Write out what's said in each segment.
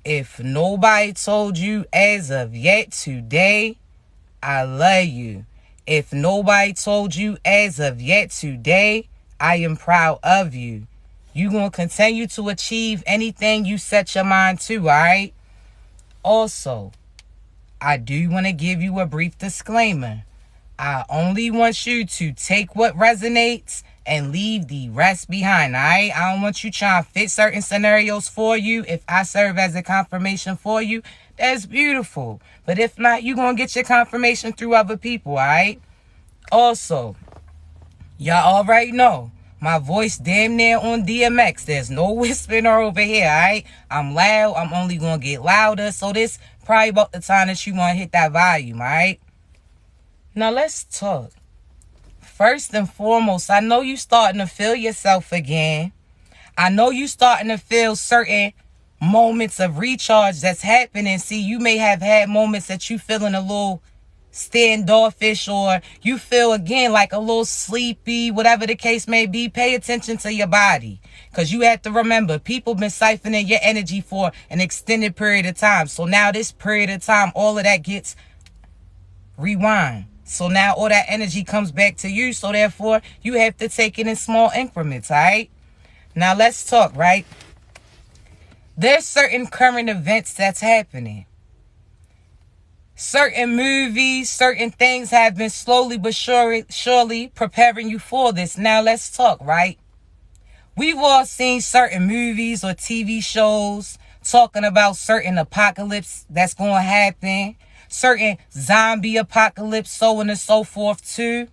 If nobody told you as of yet today, I love you. If nobody told you as of yet today, I am proud of you. You gonna continue to achieve anything you set your mind to, alright? Also, I do want to give you a brief disclaimer. I only want you to take what resonates and leave the rest behind, alright? I don't want you trying to fit certain scenarios for you. If I serve as a confirmation for you, that's beautiful. But if not, you're going to get your confirmation through other people, alright? Also, y'all already know, my voice damn near on DMX. There's no whispering over here, alright? I'm loud. I'm only going to get louder. So this probably about the time that you want to hit that volume, alright? Now let's talk. First and foremost, I know you starting to feel yourself again. I know you starting to feel certain moments of recharge that's happening. See, you may have had moments that you feeling a little standoffish, or you feel again like a little sleepy, whatever the case may be. Pay attention to your body, because you have to remember, people been siphoning your energy for an extended period of time. So now this period of time, all of that gets rewind. So now all that energy comes back to you. So therefore, you have to take it in small increments, all right? Now let's talk, right? There's certain current events that's happening. Certain movies, certain things have been slowly but surely preparing you for this. Now let's talk, right? We've all seen certain movies or TV shows talking about certain apocalypse that's going to happen. Certain zombie apocalypse, so on and so forth too.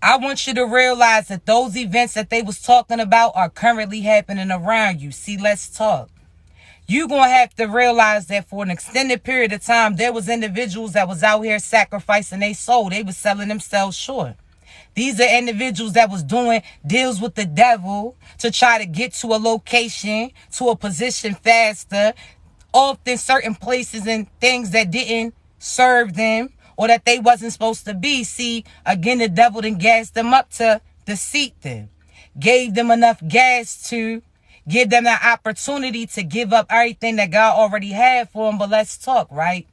I want you to realize that those events that they was talking about are currently happening around you. See, let's talk. You're going to have to realize that for an extended period of time, there was individuals that was out here sacrificing their soul. They was selling themselves short. These are individuals that was doing deals with the devil to try to get to a location, to a position faster. Often certain places and things that didn't serve them, or that they wasn't supposed to be. See, again, the devil then gassed them up to deceive them. Gave them enough gas to give them that opportunity to give up everything that God already had for them. But let's talk, right?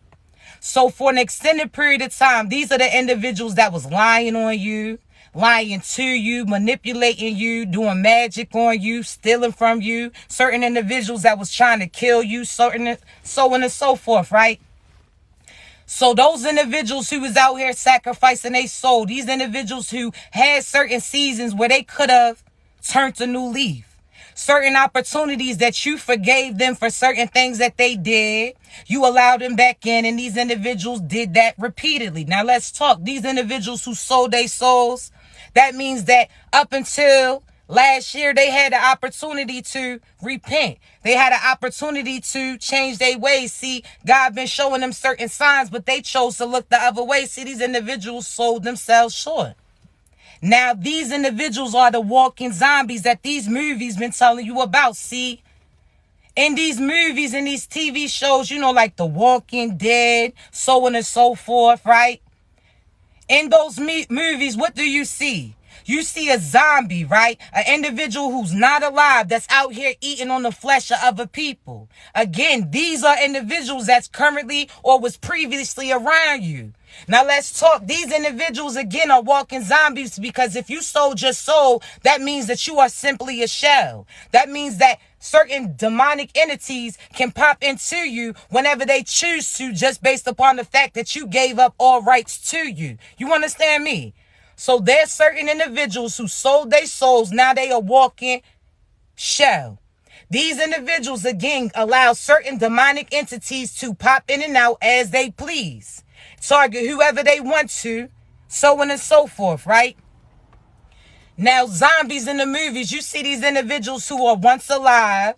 So for an extended period of time, these are the individuals that was lying on you, lying to you, manipulating you, doing magic on you, stealing from you. Certain individuals that was trying to kill you, certain so on and so forth, right? So those individuals who was out here sacrificing their soul, these individuals who had certain seasons where they could have turned a new leaf, certain opportunities that you forgave them for certain things that they did, you allowed them back in, and these individuals did that repeatedly. Now let's talk. These individuals who sold their souls, that means that up until last year, they had the opportunity to repent. They had an opportunity to change their ways. See, God been showing them certain signs, but they chose to look the other way. See, these individuals sold themselves short. Now, these individuals are the walking zombies that these movies been telling you about. See, in these movies and these TV shows, you know, like The Walking Dead, so on and so forth, right? In those movies, what do you see? You see a zombie, right? An individual who's not alive, that's out here eating on the flesh of other people. Again, these are individuals that's currently or was previously around you. Now let's talk. These individuals, again, are walking zombies, because if you sold your soul, that means that you are simply a shell. That means that certain demonic entities can pop into you whenever they choose to, just based upon the fact that you gave up all rights to you. You understand me? So there's certain individuals who sold their souls. Now they are walking shell. These individuals, again, allow certain demonic entities to pop in and out as they please. Target whoever they want to, so on and so forth, right? Now, zombies in the movies, you see these individuals who are once alive,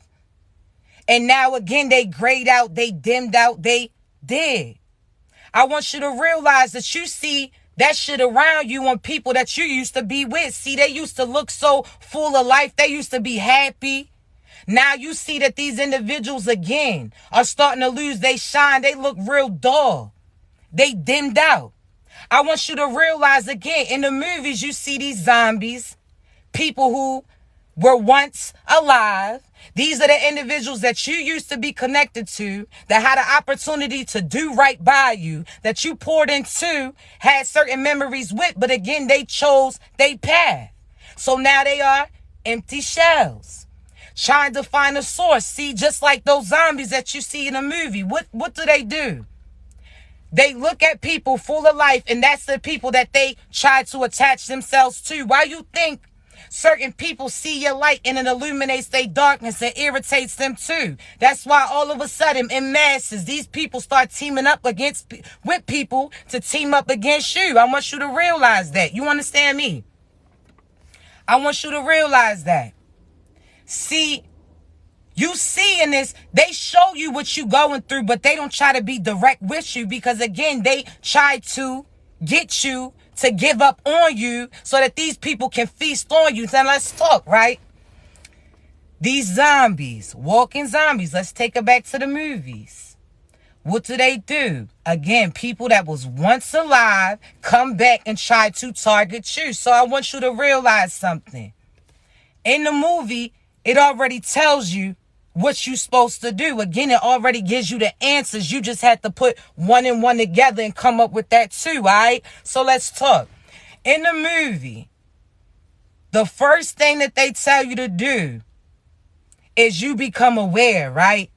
and now again they grayed out, they dimmed out, they dead. I want you to realize that you see that shit around you on people that you used to be with. See, they used to look so full of life. They used to be happy. Now you see that these individuals, again, are starting to lose their shine. They look real dull. They dimmed out. I want you to realize, again, in the movies, you see these zombies, people who were once alive, These are the individuals that you used to be connected to, that had an opportunity to do right by you, that you poured into, had certain memories with, but again, they chose their path. So now they are empty shells, trying to find a source. See, just like those zombies that you see in a movie, what do? They look at people full of life, and that's the people that they try to attach themselves to. Why you think certain people see your light and it illuminates their darkness and irritates them too? That's why all of a sudden in masses, these people start teaming up with people to team up against you. I want you to realize that. You understand me? I want you to realize that. See, you see in this, they show you what you going through, but they don't try to be direct with you because, again, they try to get you to give up on you so that these people can feast on you. Then let's talk, right? These zombies, walking zombies, let's take it back to the movies. What do? Again, people that was once alive come back and try to target you. So I want you to realize something. In the movie, it already tells you what you're supposed to do. Again, it already gives you the answers. You just had to put one and one together and come up with that too, all right? So let's talk. In the movie, the first thing that they tell you to do is you become aware, right?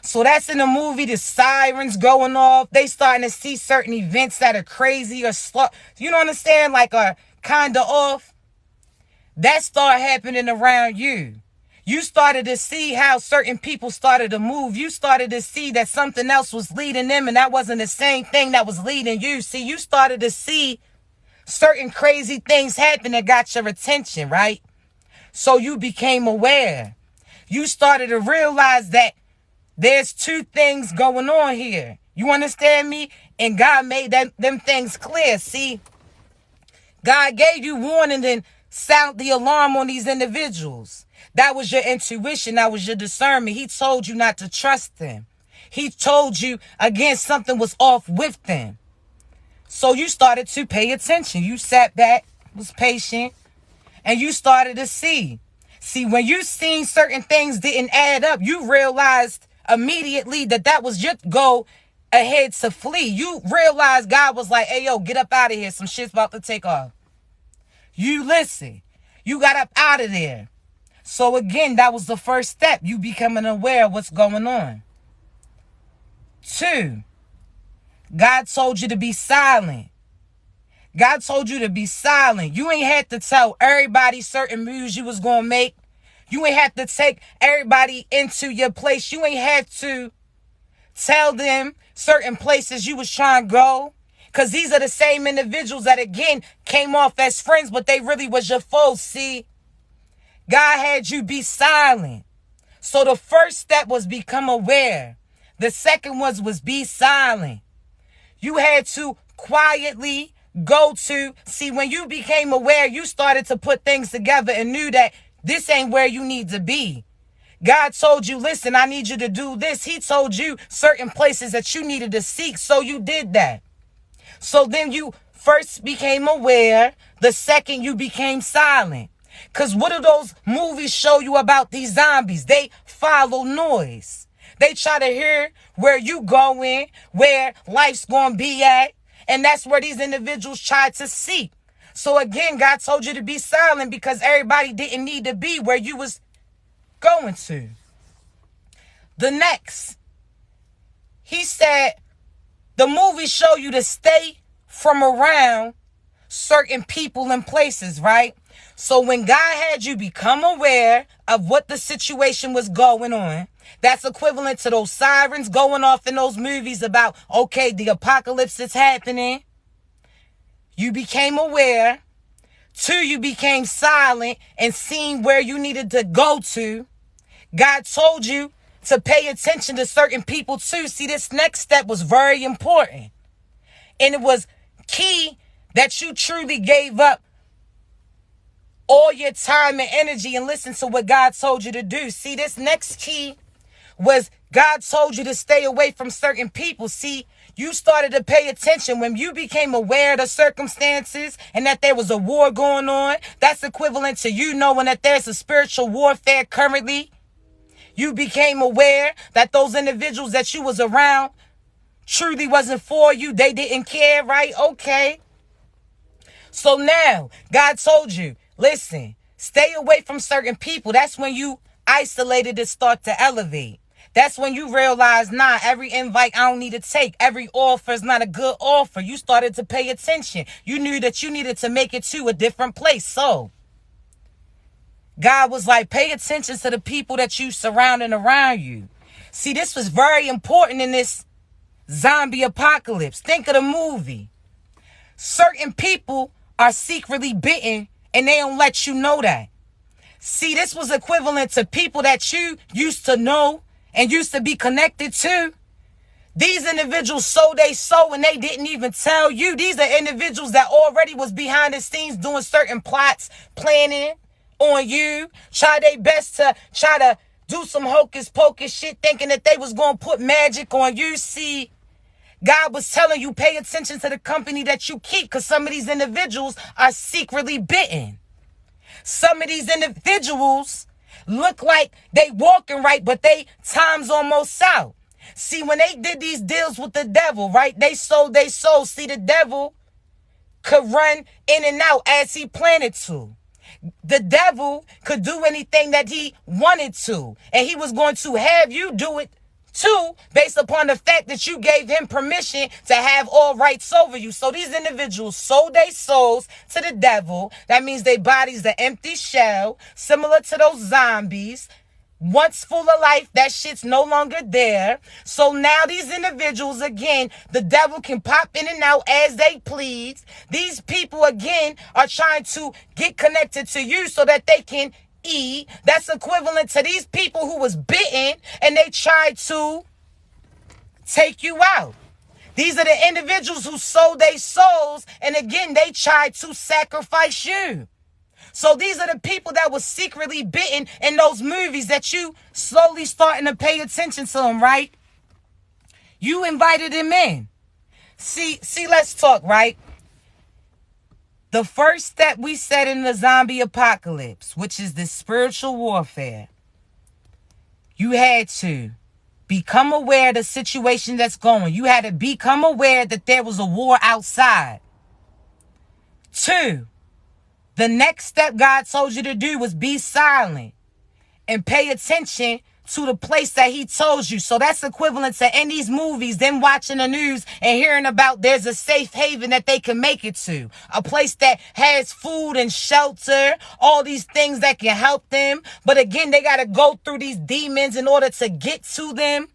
So that's in the movie, the sirens going off. They starting to see certain events that are crazy or you know what I'm saying? Like are kind of off. That start happening around you. You started to see how certain people started to move. You started to see that something else was leading them and that wasn't the same thing that was leading you. See, you started to see certain crazy things happen that got your attention, right? So you became aware. You started to realize that there's two things going on here. You understand me? And God made them things clear. See, God gave you warning and sound the alarm on these individuals. That was your intuition. That was your discernment. He told you not to trust them. He told you, again, something was off with them. So you started to pay attention. You sat back, was patient, and you started to see. See, when you seen certain things didn't add up, you realized immediately that was your go ahead to flee. You realized God was like, hey, yo, get up out of here. Some shit's about to take off. You listen. You got up out of there. So again, that was the first step. You becoming aware of what's going on. 2, God told you to be silent. God told you to be silent. You ain't had to tell everybody certain moves you was going to make. You ain't had to take everybody into your place. You ain't had to tell them certain places you was trying to go. Because these are the same individuals that, again, came off as friends, but they really was your foes. See, God had you be silent. So the first step was become aware. The second was be silent. You had to quietly go to, see, when you became aware, you started to put things together and knew that this ain't where you need to be. God told you, listen, I need you to do this. He told you certain places that you needed to seek. So you did that. So then you first became aware. The second, you became silent. Because what do those movies show you about these zombies? They follow noise. They try to hear where you going, where life's going to be at. And that's where these individuals try to seek. So again, God told you to be silent because everybody didn't need to be where you was going to. The next, he said, the movies show you to stay from around certain people and places, right? So when God had you become aware of what the situation was going on, that's equivalent to those sirens going off in those movies about, okay, the apocalypse is happening. You became aware. 2, you became silent and seen where you needed to go to. God told you to pay attention to certain people too. See, this next step was very important. And it was key that you truly gave up all your time and energy and listen to what God told you to do. See, this next key was God told you to stay away from certain people. See, you started to pay attention when you became aware of the circumstances and that there was a war going on. That's equivalent to you knowing that there's a spiritual warfare currently You became aware that those individuals that you was around truly wasn't for you. They didn't care, right? Okay. So now, God told you, listen, stay away from certain people. That's when you isolated and start to elevate. That's when you realize, nah, every invite I don't need to take. Every offer is not a good offer. You started to pay attention. You knew that you needed to make it to a different place. So God was like, pay attention to the people that you surrounding around you. See, this was very important in this zombie apocalypse. Think of the movie. Certain people are secretly bitten and they don't let you know that. See, this was equivalent to people that you used to know and used to be connected to. These individuals sold they soul and they didn't even tell you. These are individuals that already was behind the scenes doing certain plots, planning on you, try their best to try to do some hocus pocus shit, thinking that they was going to put magic on you. See, God was telling you, pay attention to the company that you keep, because some of these individuals are secretly bitten. Some of these individuals look like they walking right, but they time's almost out. See, when they did these deals with the devil, right, they sold their soul. See, the devil could run in and out as he planned to. The devil could do anything that he wanted to, and he was going to have you do it too, based upon the fact that you gave him permission to have all rights over you. So these individuals sold their souls to the devil. That means their body's an empty shell, similar to those zombies. Once full of life, that shit's no longer there. So now these individuals, again, the devil can pop in and out as they please. These people, again, are trying to get connected to you so that they can eat. That's equivalent to these people who was bitten and they tried to take you out. These are the individuals who sold their souls, and again, they tried to sacrifice you. So these are the people that was secretly bitten in those movies that you slowly starting to pay attention to them, right? You invited them in. See, let's talk, right? The first step we said in the zombie apocalypse, which is the spiritual warfare, you had to become aware of the situation that's going. You had to become aware that there was a war outside. 2, the next step God told you to do was be silent and pay attention to the place that he told you. So that's equivalent to in these movies, them watching the news and hearing about there's a safe haven that they can make it to. A place that has food and shelter, all these things that can help them. But again, they got to go through these demons in order to get to them.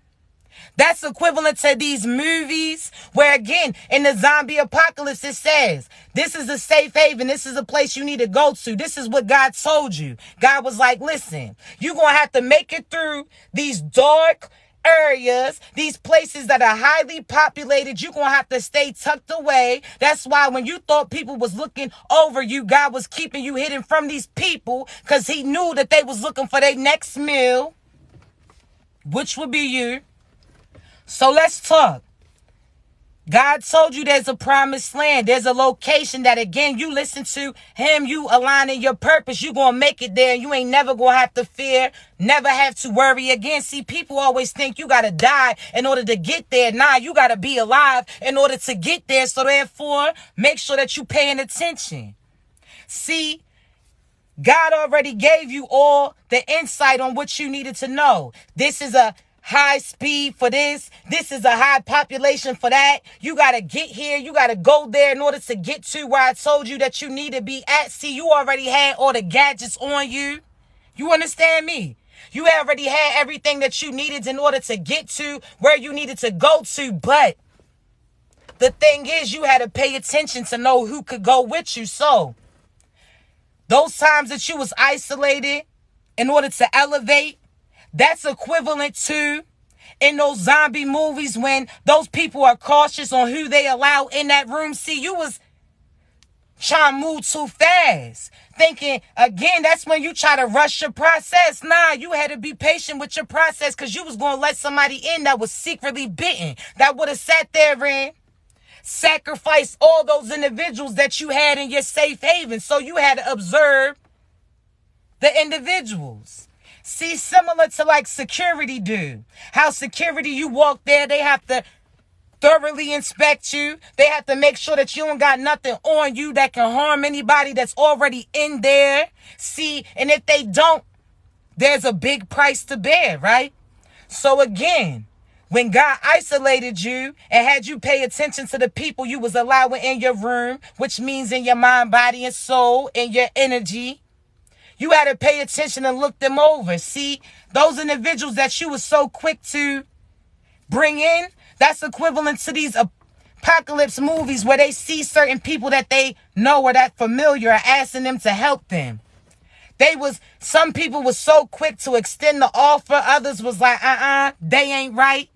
That's equivalent to these movies where, again, in the zombie apocalypse, it says, this is a safe haven. This is a place you need to go to. This is what God told you. God was like, listen, you're going to have to make it through these dark areas, these places that are highly populated. You're going to have to stay tucked away. That's why when you thought people was looking over you, God was keeping you hidden from these people because he knew that they was looking for their next meal, which would be you. So let's talk. God told you there's a promised land. There's a location that, again, you listen to him, you aligning your purpose, you're going to make it there. You ain't never going to have to fear, never have to worry again. See, people always think you got to die in order to get there. Nah, you got to be alive in order to get there. So therefore, make sure that you paying attention. See, God already gave you all the insight on what you needed to know. This is a high speed for this. This is a high population for that. You got to get here. You got to go there in order to get to where I told you that you need to be at. See, you already had all the gadgets on you. You understand me? You already had everything that you needed in order to get to where you needed to go to. But the thing is, you had to pay attention to know who could go with you. So those times that you was isolated in order to elevate, that's equivalent to in those zombie movies when those people are cautious on who they allow in that room. See, you was trying to move too fast. Thinking, again, that's when you try to rush your process. Nah, you had to be patient with your process because you was going to let somebody in that was secretly bitten. That would have sat there and sacrificed all those individuals that you had in your safe haven. So you had to observe the individuals. See, similar to like security do. How security, you walk there, they have to thoroughly inspect you. They have to make sure that you don't got nothing on you that can harm anybody that's already in there. See, and if they don't, there's a big price to bear, right? So again, when God isolated you and had you pay attention to the people you was allowing in your room, which means in your mind, body, and soul, and your energy, you had to pay attention and look them over. See, those individuals that you was so quick to bring in, that's equivalent to these apocalypse movies where they see certain people that they know or that familiar are asking them to help them. Some people was so quick to extend the offer. Others was like, they ain't right.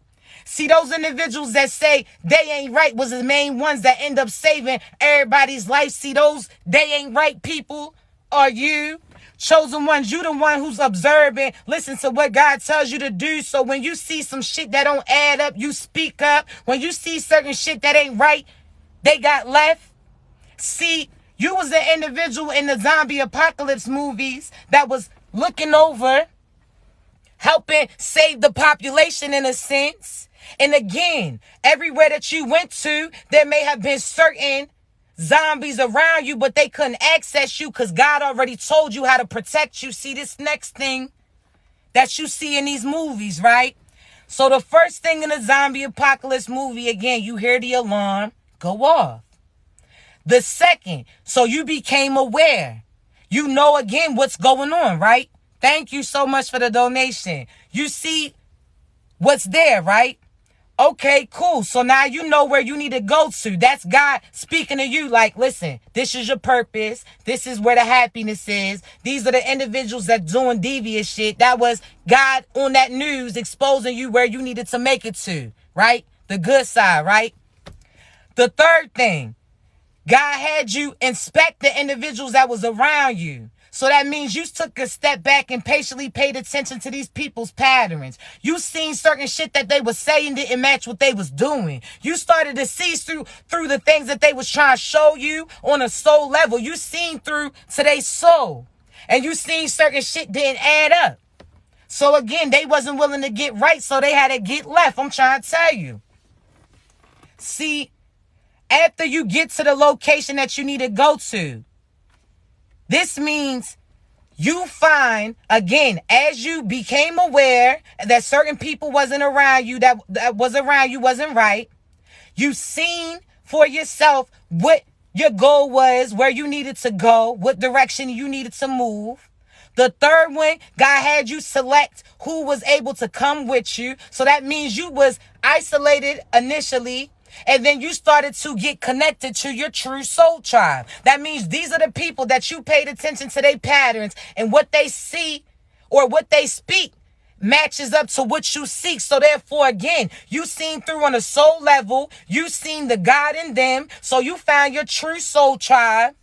See, those individuals that say they ain't right was the main ones that end up saving everybody's life. See, those they ain't right people are you. Chosen ones, you the one who's observing. Listen to what God tells you to do. So when you see some shit that don't add up, you speak up. When you see certain shit that ain't right, they got left. See, you was the individual in the zombie apocalypse movies that was looking over, helping save the population in a sense. And again, everywhere that you went to, there may have been certain zombies around you, but they couldn't access you because God already told you how to protect you. See, this next thing that you see in these movies, right? So the first thing in the zombie apocalypse movie, again, you hear the alarm go off. The second, so you became aware. You know, again, what's going on, right? Thank you so much for the donation. You see what's there, right? Okay, cool. So now you know where you need to go to. That's God speaking to you like, listen, this is your purpose. This is where the happiness is. These are the individuals that doing devious shit. That was God on that news exposing you where you needed to make it to, right? The good side, right? The third thing, God had you inspect the individuals that was around you. So that means you took a step back and patiently paid attention to these people's patterns. You seen certain shit that they was saying didn't match what they was doing. You started to see through the things that they was trying to show you on a soul level. You seen through to their soul. And you seen certain shit didn't add up. So again, they wasn't willing to get right, so they had to get left. I'm trying to tell you. See, after you get to the location that you need to go to, this means you find, again, as you became aware that certain people wasn't around you, that was around you wasn't right, you seen for yourself what your goal was, where you needed to go, what direction you needed to move. The third one, God had you select who was able to come with you. So that means you was isolated initially. And then you started to get connected to your true soul tribe. That means these are the people that you paid attention to their patterns, and what they see or what they speak matches up to what you seek. So therefore, again, you seen through on a soul level, you seen the God in them. So you found your true soul tribe.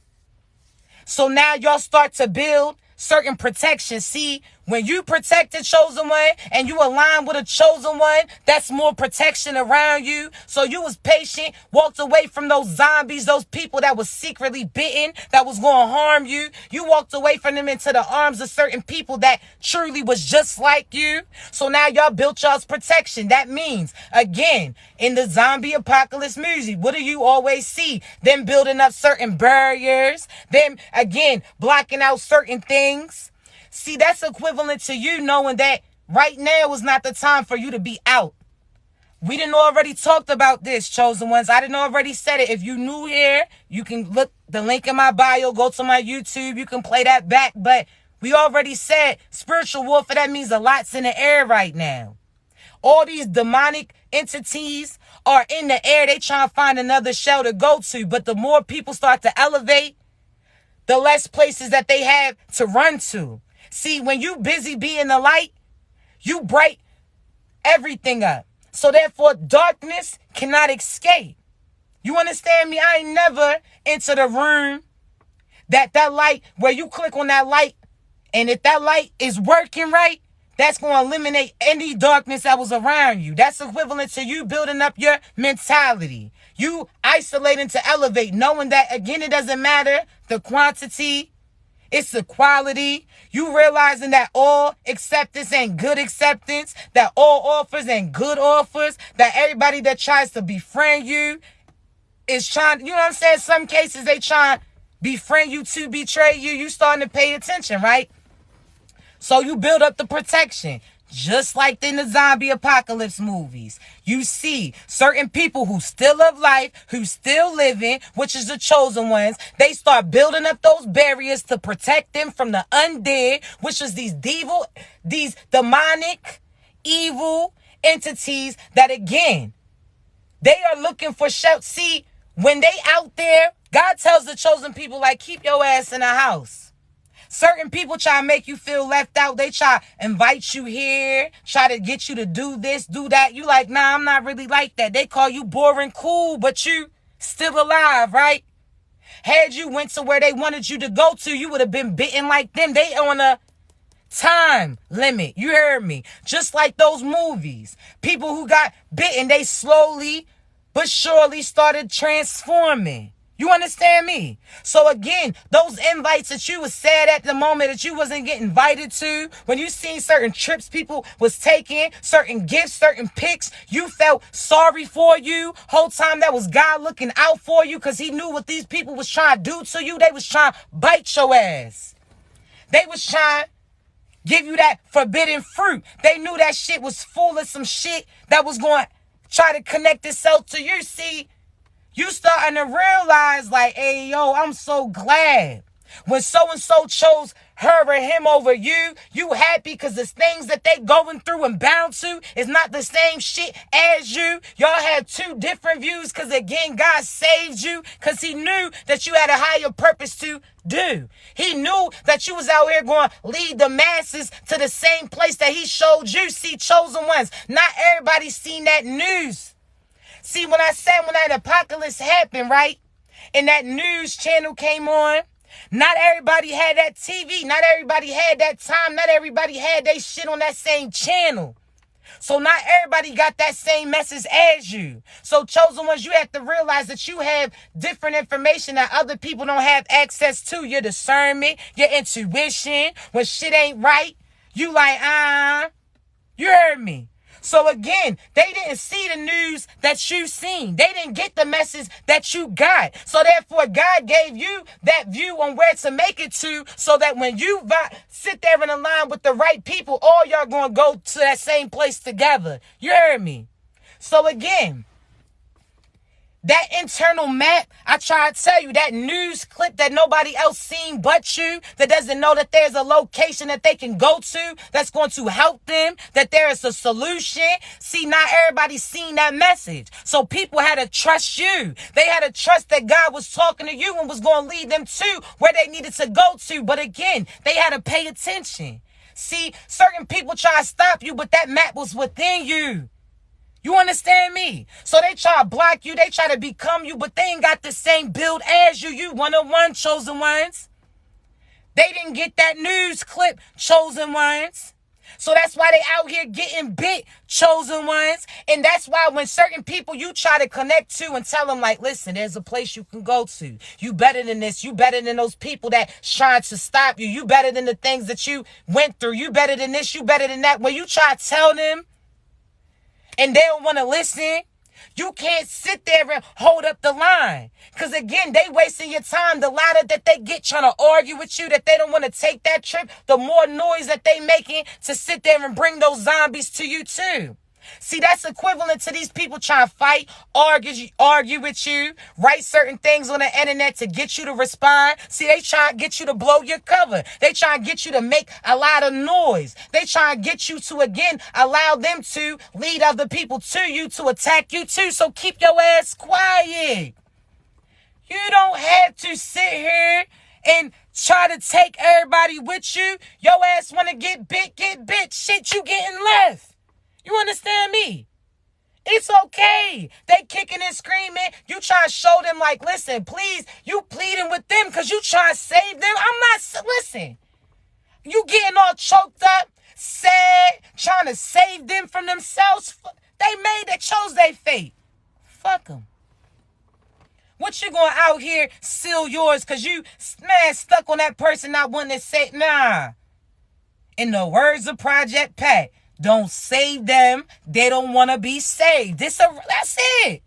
So now y'all start to build certain protection. See, when you protect a chosen one and you align with a chosen one, that's more protection around you. So you was patient, walked away from those zombies, those people that was secretly bitten, that was going to harm you. You walked away from them into the arms of certain people that truly was just like you. So now y'all built y'all's protection. That means, again, in the zombie apocalypse music, what do you always see? Them building up certain barriers, them, again, blocking out certain things. See, that's equivalent to you knowing that right now is not the time for you to be out. We didn't already talked about this, chosen ones. I didn't already said it. If you new here, you can look the link in my bio, go to my YouTube. You can play that back. But we already said spiritual warfare, that means a lot's in the air right now. All these demonic entities are in the air. They trying to find another shell to go to. But the more people start to elevate, the less places that they have to run to. See, when you busy being the light, you bright everything up. So therefore, darkness cannot escape. You understand me? I ain't never entered a room that light, where you click on that light, and if that light is working right, that's going to eliminate any darkness that was around you. That's equivalent to you building up your mentality. You isolating to elevate, knowing that, again, it doesn't matter the quantity. It's equality. You realizing that all acceptance ain't good acceptance, that all offers ain't good offers, that everybody that tries to befriend you is trying, you know what I'm saying? Some cases they try to befriend you to betray you. You starting to pay attention, right? So you build up the protection. Just like in the zombie apocalypse movies, you see certain people who still have life, who still living, which is the chosen ones. They start building up those barriers to protect them from the undead, which is these demonic, evil entities that, again, they are looking for shelter. See, when they out there, God tells the chosen people, like, keep your ass in a house. Certain people try to make you feel left out. They try to invite you here, try to get you to do this, do that. You like, nah, I'm not really like that. They call you boring cool, but you still alive, right? Had you went to where they wanted you to go to, you would have been bitten like them. They on a time limit. You heard me. Just like those movies. People who got bitten, they slowly but surely started transforming. You understand me? So again, those invites that you was sad at the moment that you wasn't getting invited to, when you seen certain trips people was taking, certain gifts, certain pics, you felt sorry for you. Whole time that was God looking out for you because he knew what these people was trying to do to you. They was trying to bite your ass. They was trying to give you that forbidden fruit. They knew that shit was full of some shit that was going to try to connect itself to you. See, you starting to realize, like, hey, yo, I'm so glad. When so-and-so chose her or him over you, you happy because the things that they going through and bound to is not the same shit as you. Y'all had two different views because, again, God saved you because he knew that you had a higher purpose to do. He knew that you was out here going to lead the masses to the same place that he showed you. See, chosen ones, not everybody seen that news. See, when that apocalypse happened, right, and that news channel came on, not everybody had that TV. Not everybody had that time. Not everybody had they shit on that same channel. So not everybody got that same message as you. So chosen ones, you have to realize that you have different information that other people don't have access to. Your discernment, your intuition. When shit ain't right, you like, you heard me. So again, they didn't see the news that you seen. They didn't get the message that you got. So therefore, God gave you that view on where to make it to so that when you sit there in a line with the right people, all y'all going to go to that same place together. You heard me? So again, that internal map, I try to tell you, that news clip that nobody else seen but you, that doesn't know that there's a location that they can go to that's going to help them, that there is a solution. See, not everybody seen that message. So people had to trust you. They had to trust that God was talking to you and was going to lead them to where they needed to go to. But again, they had to pay attention. See, certain people try to stop you, but that map was within you. You understand me? So they try to block you. They try to become you, but they ain't got the same build as you. You one-on-one, chosen ones. They didn't get that news clip, chosen ones. So that's why they out here getting bit, chosen ones. And that's why when certain people you try to connect to and tell them, like, listen, there's a place you can go to. You better than this. You better than those people that trying to stop you. You better than the things that you went through. You better than this. You better than that. When you try to tell them, and they don't want to listen, you can't sit there and hold up the line. Because again, they wasting your time. The louder that they get trying to argue with you, that they don't want to take that trip, the more noise that they making to sit there and bring those zombies to you too. See, that's equivalent to these people trying to fight, argue with you, write certain things on the internet to get you to respond. See, they try to get you to blow your cover. They try to get you to make a lot of noise. They try to get you to, again, allow them to lead other people to you, to attack you too. So keep your ass quiet. You don't have to sit here and try to take everybody with you. Your ass want to get bit. Shit, you getting left. You understand me? It's okay. They kicking and screaming. You try to show them like, listen, please, you pleading with them because you try to save them. I'm not, listen. You getting all choked up, sad, trying to save them from themselves. They chose their fate. Fuck them. What you going out here seal yours because you, man, stuck on that person not wanting to say, nah. In the words of Project Pat, don't save them. They don't want to be saved. That's it.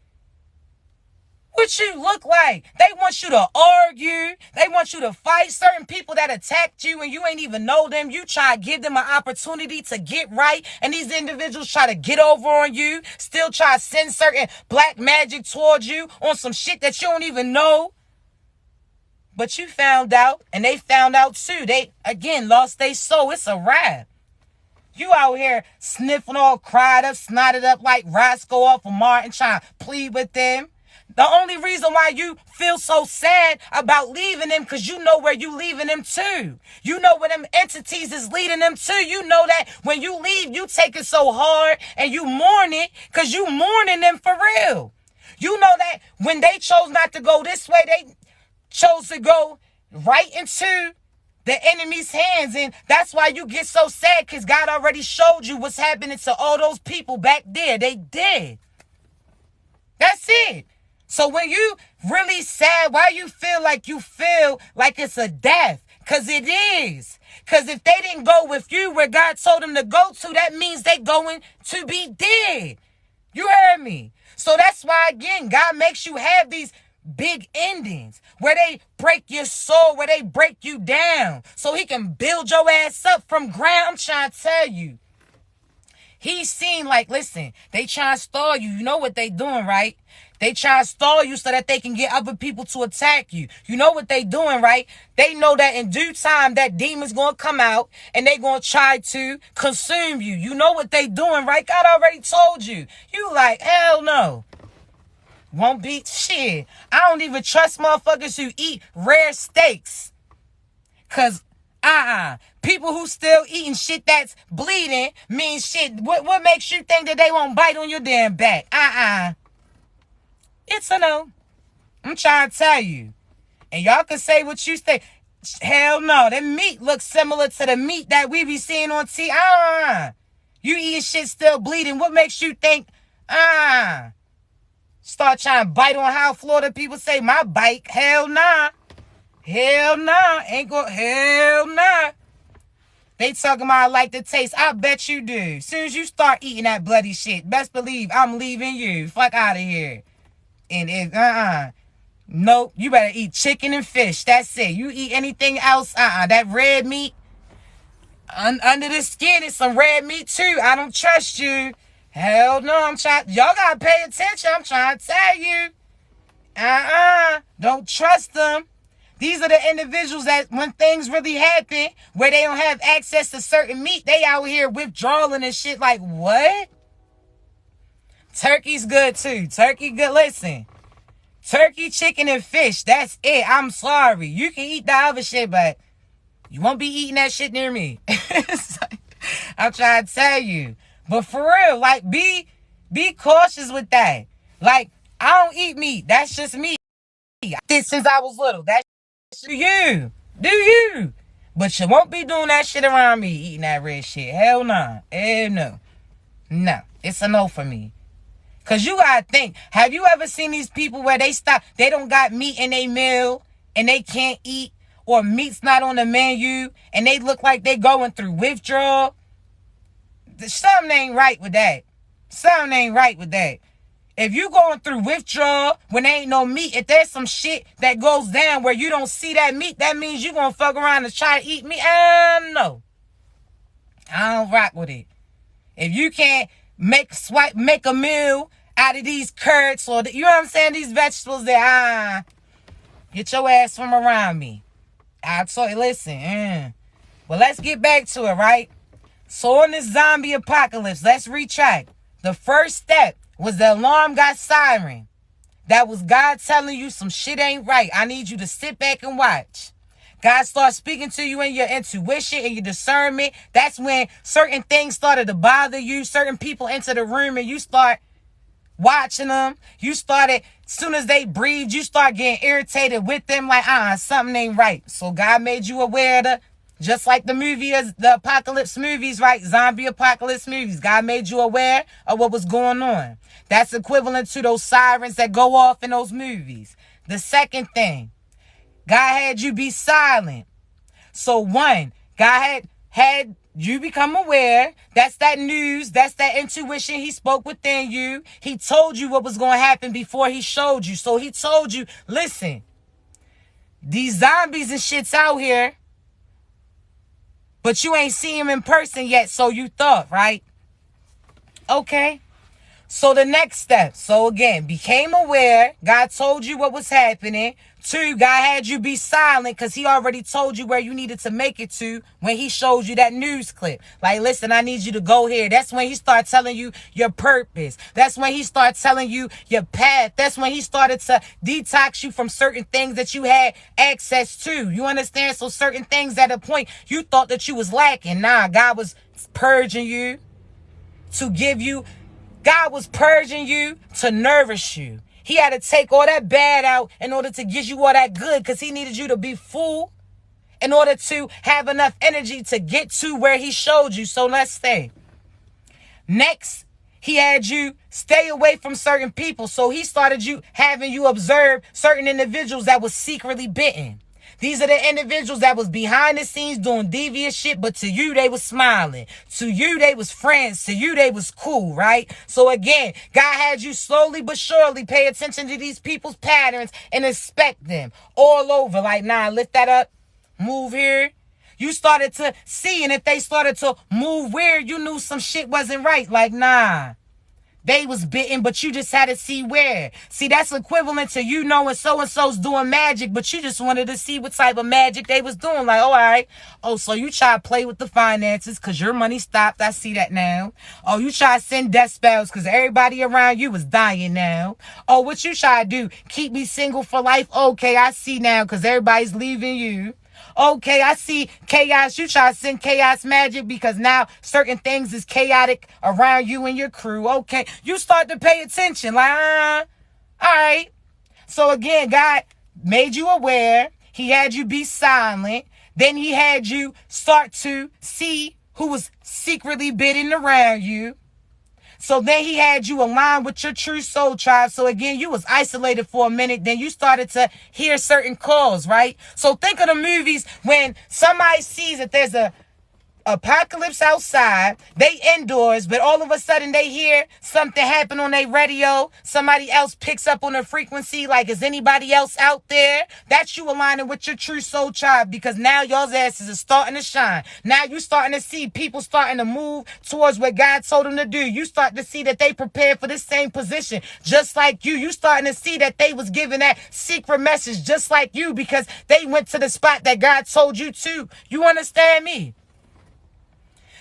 What you look like? They want you to argue. They want you to fight certain people that attacked you and you ain't even know them. You try to give them an opportunity to get right. And these individuals try to get over on you. Still try to send certain black magic towards you on some shit that you don't even know. But you found out and they found out too. They, again, lost their soul. It's a wrap. You out here sniffing all cried up, snotted up like Roscoe off of Martin trying to plead with them. The only reason why you feel so sad about leaving them because you know where you leaving them to. You know where them entities is leading them to. You know that when you leave, you take it so hard and you mourn it because you mourning them for real. You know that when they chose not to go this way, they chose to go right into the enemy's hands. And that's why you get so sad because God already showed you what's happening to all those people back there. They did. That's it. So when you really sad, why you feel like it's a death? Because it is. Because if they didn't go with you where God told them to go to, that means they going to be dead. You heard me? So that's why, again, God makes you have these big endings where they break your soul, where they break you down so he can build your ass up from ground. I'm trying to tell you. He's seen like, listen, they trying to stall you. You know what they doing, right? They try to stall you so that they can get other people to attack you. You know what they doing, right? They know that in due time that demon's going to come out and they going to try to consume you. You know what they doing, right? God already told you. You like, hell no. Won't be shit. I don't even trust motherfuckers who eat rare steaks. Because, people who still eating shit that's bleeding means shit. What makes you think that they won't bite on your damn back? It's a no. I'm trying to tell you. And y'all can say what you say. Hell no. That meat looks similar to the meat that we be seeing on TV. You eating shit still bleeding. What makes you think, start trying to bite on how Florida people say my bike? Hell nah. Hell nah. Hell nah. They talking about I like the taste. I bet you do. As soon as you start eating that bloody shit, best believe I'm leaving you. Fuck out of here. And if, nope, you better eat chicken and fish. That's it. You eat anything else, that red meat, under the skin is some red meat too. I don't trust you. Hell no, y'all gotta pay attention. I'm trying to tell you. Don't trust them. These are the individuals that when things really happen, where they don't have access to certain meat, they out here withdrawing and shit like, what? Turkey's good too. Turkey good. Listen. Turkey, chicken, and fish. That's it. I'm sorry. You can eat the other shit, but you won't be eating that shit near me. I'm trying to tell you. But for real, like, be cautious with that. Like, I don't eat meat. That's just me. I did since I was little. That's you. Do you? But you won't be doing that shit around me, eating that red shit. Hell no. Hell no. No. It's a no for me. Because you got to think, have you ever seen these people where they don't got meat in their meal and they can't eat, or meat's not on the menu and they look like they going through withdrawal? Something ain't right with that. Something ain't right with that. If you going through withdrawal when there ain't no meat, if there's some shit that goes down where you don't see that meat, that means you going to fuck around and try to eat meat. No. I don't rock with it. If you can't make a meal out of these curds or you know what I'm saying, these vegetables that get your ass from around me. I told you, listen. Well, let's get back to it, right? So on this zombie apocalypse, let's retract. The first step was the alarm got siren. That was God telling you some shit ain't right. I need you to sit back and watch. God starts speaking to you in your intuition and your discernment. That's when certain things started to bother you. Certain people enter the room and you start watching them. You started, as soon as they breathe, you start getting irritated with them like, something ain't right. So God made you aware of the Just like the apocalypse movies, right? Zombie apocalypse movies. God made you aware of what was going on. That's equivalent to those sirens that go off in those movies. The second thing, God had you be silent. So one, God had you become aware. That's that news. That's that intuition. He spoke within you. He told you what was going to happen before he showed you. So he told you, listen, these zombies and shit's out here, but you ain't seen them in person yet. So you thought, right? Okay. So the next step. So again, became aware. God told you what was happening. 2, God had you be silent because he already told you where you needed to make it to when he showed you that news clip. Like, listen, I need you to go here. That's when he started telling you your purpose. That's when he started telling you your path. That's when he started to detox you from certain things that you had access to. You understand? So certain things at a point you thought that you was lacking. Nah, God was purging you to give you. God was purging you to nourish you. He had to take all that bad out in order to give you all that good because he needed you to be full in order to have enough energy to get to where he showed you. So let's stay. Next, he had you stay away from certain people. So he started having you observe certain individuals that was secretly bitten. These are the individuals that was behind the scenes doing devious shit, but to you, they was smiling. To you, they was friends. To you, they was cool, right? So again, God had you slowly but surely pay attention to these people's patterns and inspect them all over. Like, nah, lift that up, move here. You started to see, and if they started to move weird, you knew some shit wasn't right. Like, nah. They was bitten, but you just had to see where. See, that's equivalent to you knowing so-and-so's doing magic, but you just wanted to see what type of magic they was doing. Like, oh, all right. Oh, so you try to play with the finances because your money stopped. I see that now. Oh, you try to send death spells because everybody around you was dying now. Oh, what you try to do? Keep me single for life? Okay, I see now because everybody's leaving you. Okay, I see chaos. You try to send chaos magic because now certain things is chaotic around you and your crew. Okay, you start to pay attention. Like, all right. So again, God made you aware. He had you be silent. Then he had you start to see who was secretly bidding around you. So then he had you align with your true soul tribe. So again, you was isolated for a minute. Then you started to hear certain calls, right? So think of the movies when somebody sees that there's a apocalypse outside, they indoors, but all of a sudden they hear something happen on their radio. Somebody else picks up on a frequency like, is anybody else out there? That's you aligning with your true soul tribe because now y'all's asses are starting to shine. Now you starting to see people starting to move towards what God told them to do. You start to see that they prepared for the same position just like you. You starting to see that they was giving that secret message just like you because they went to the spot that God told you to. You understand me?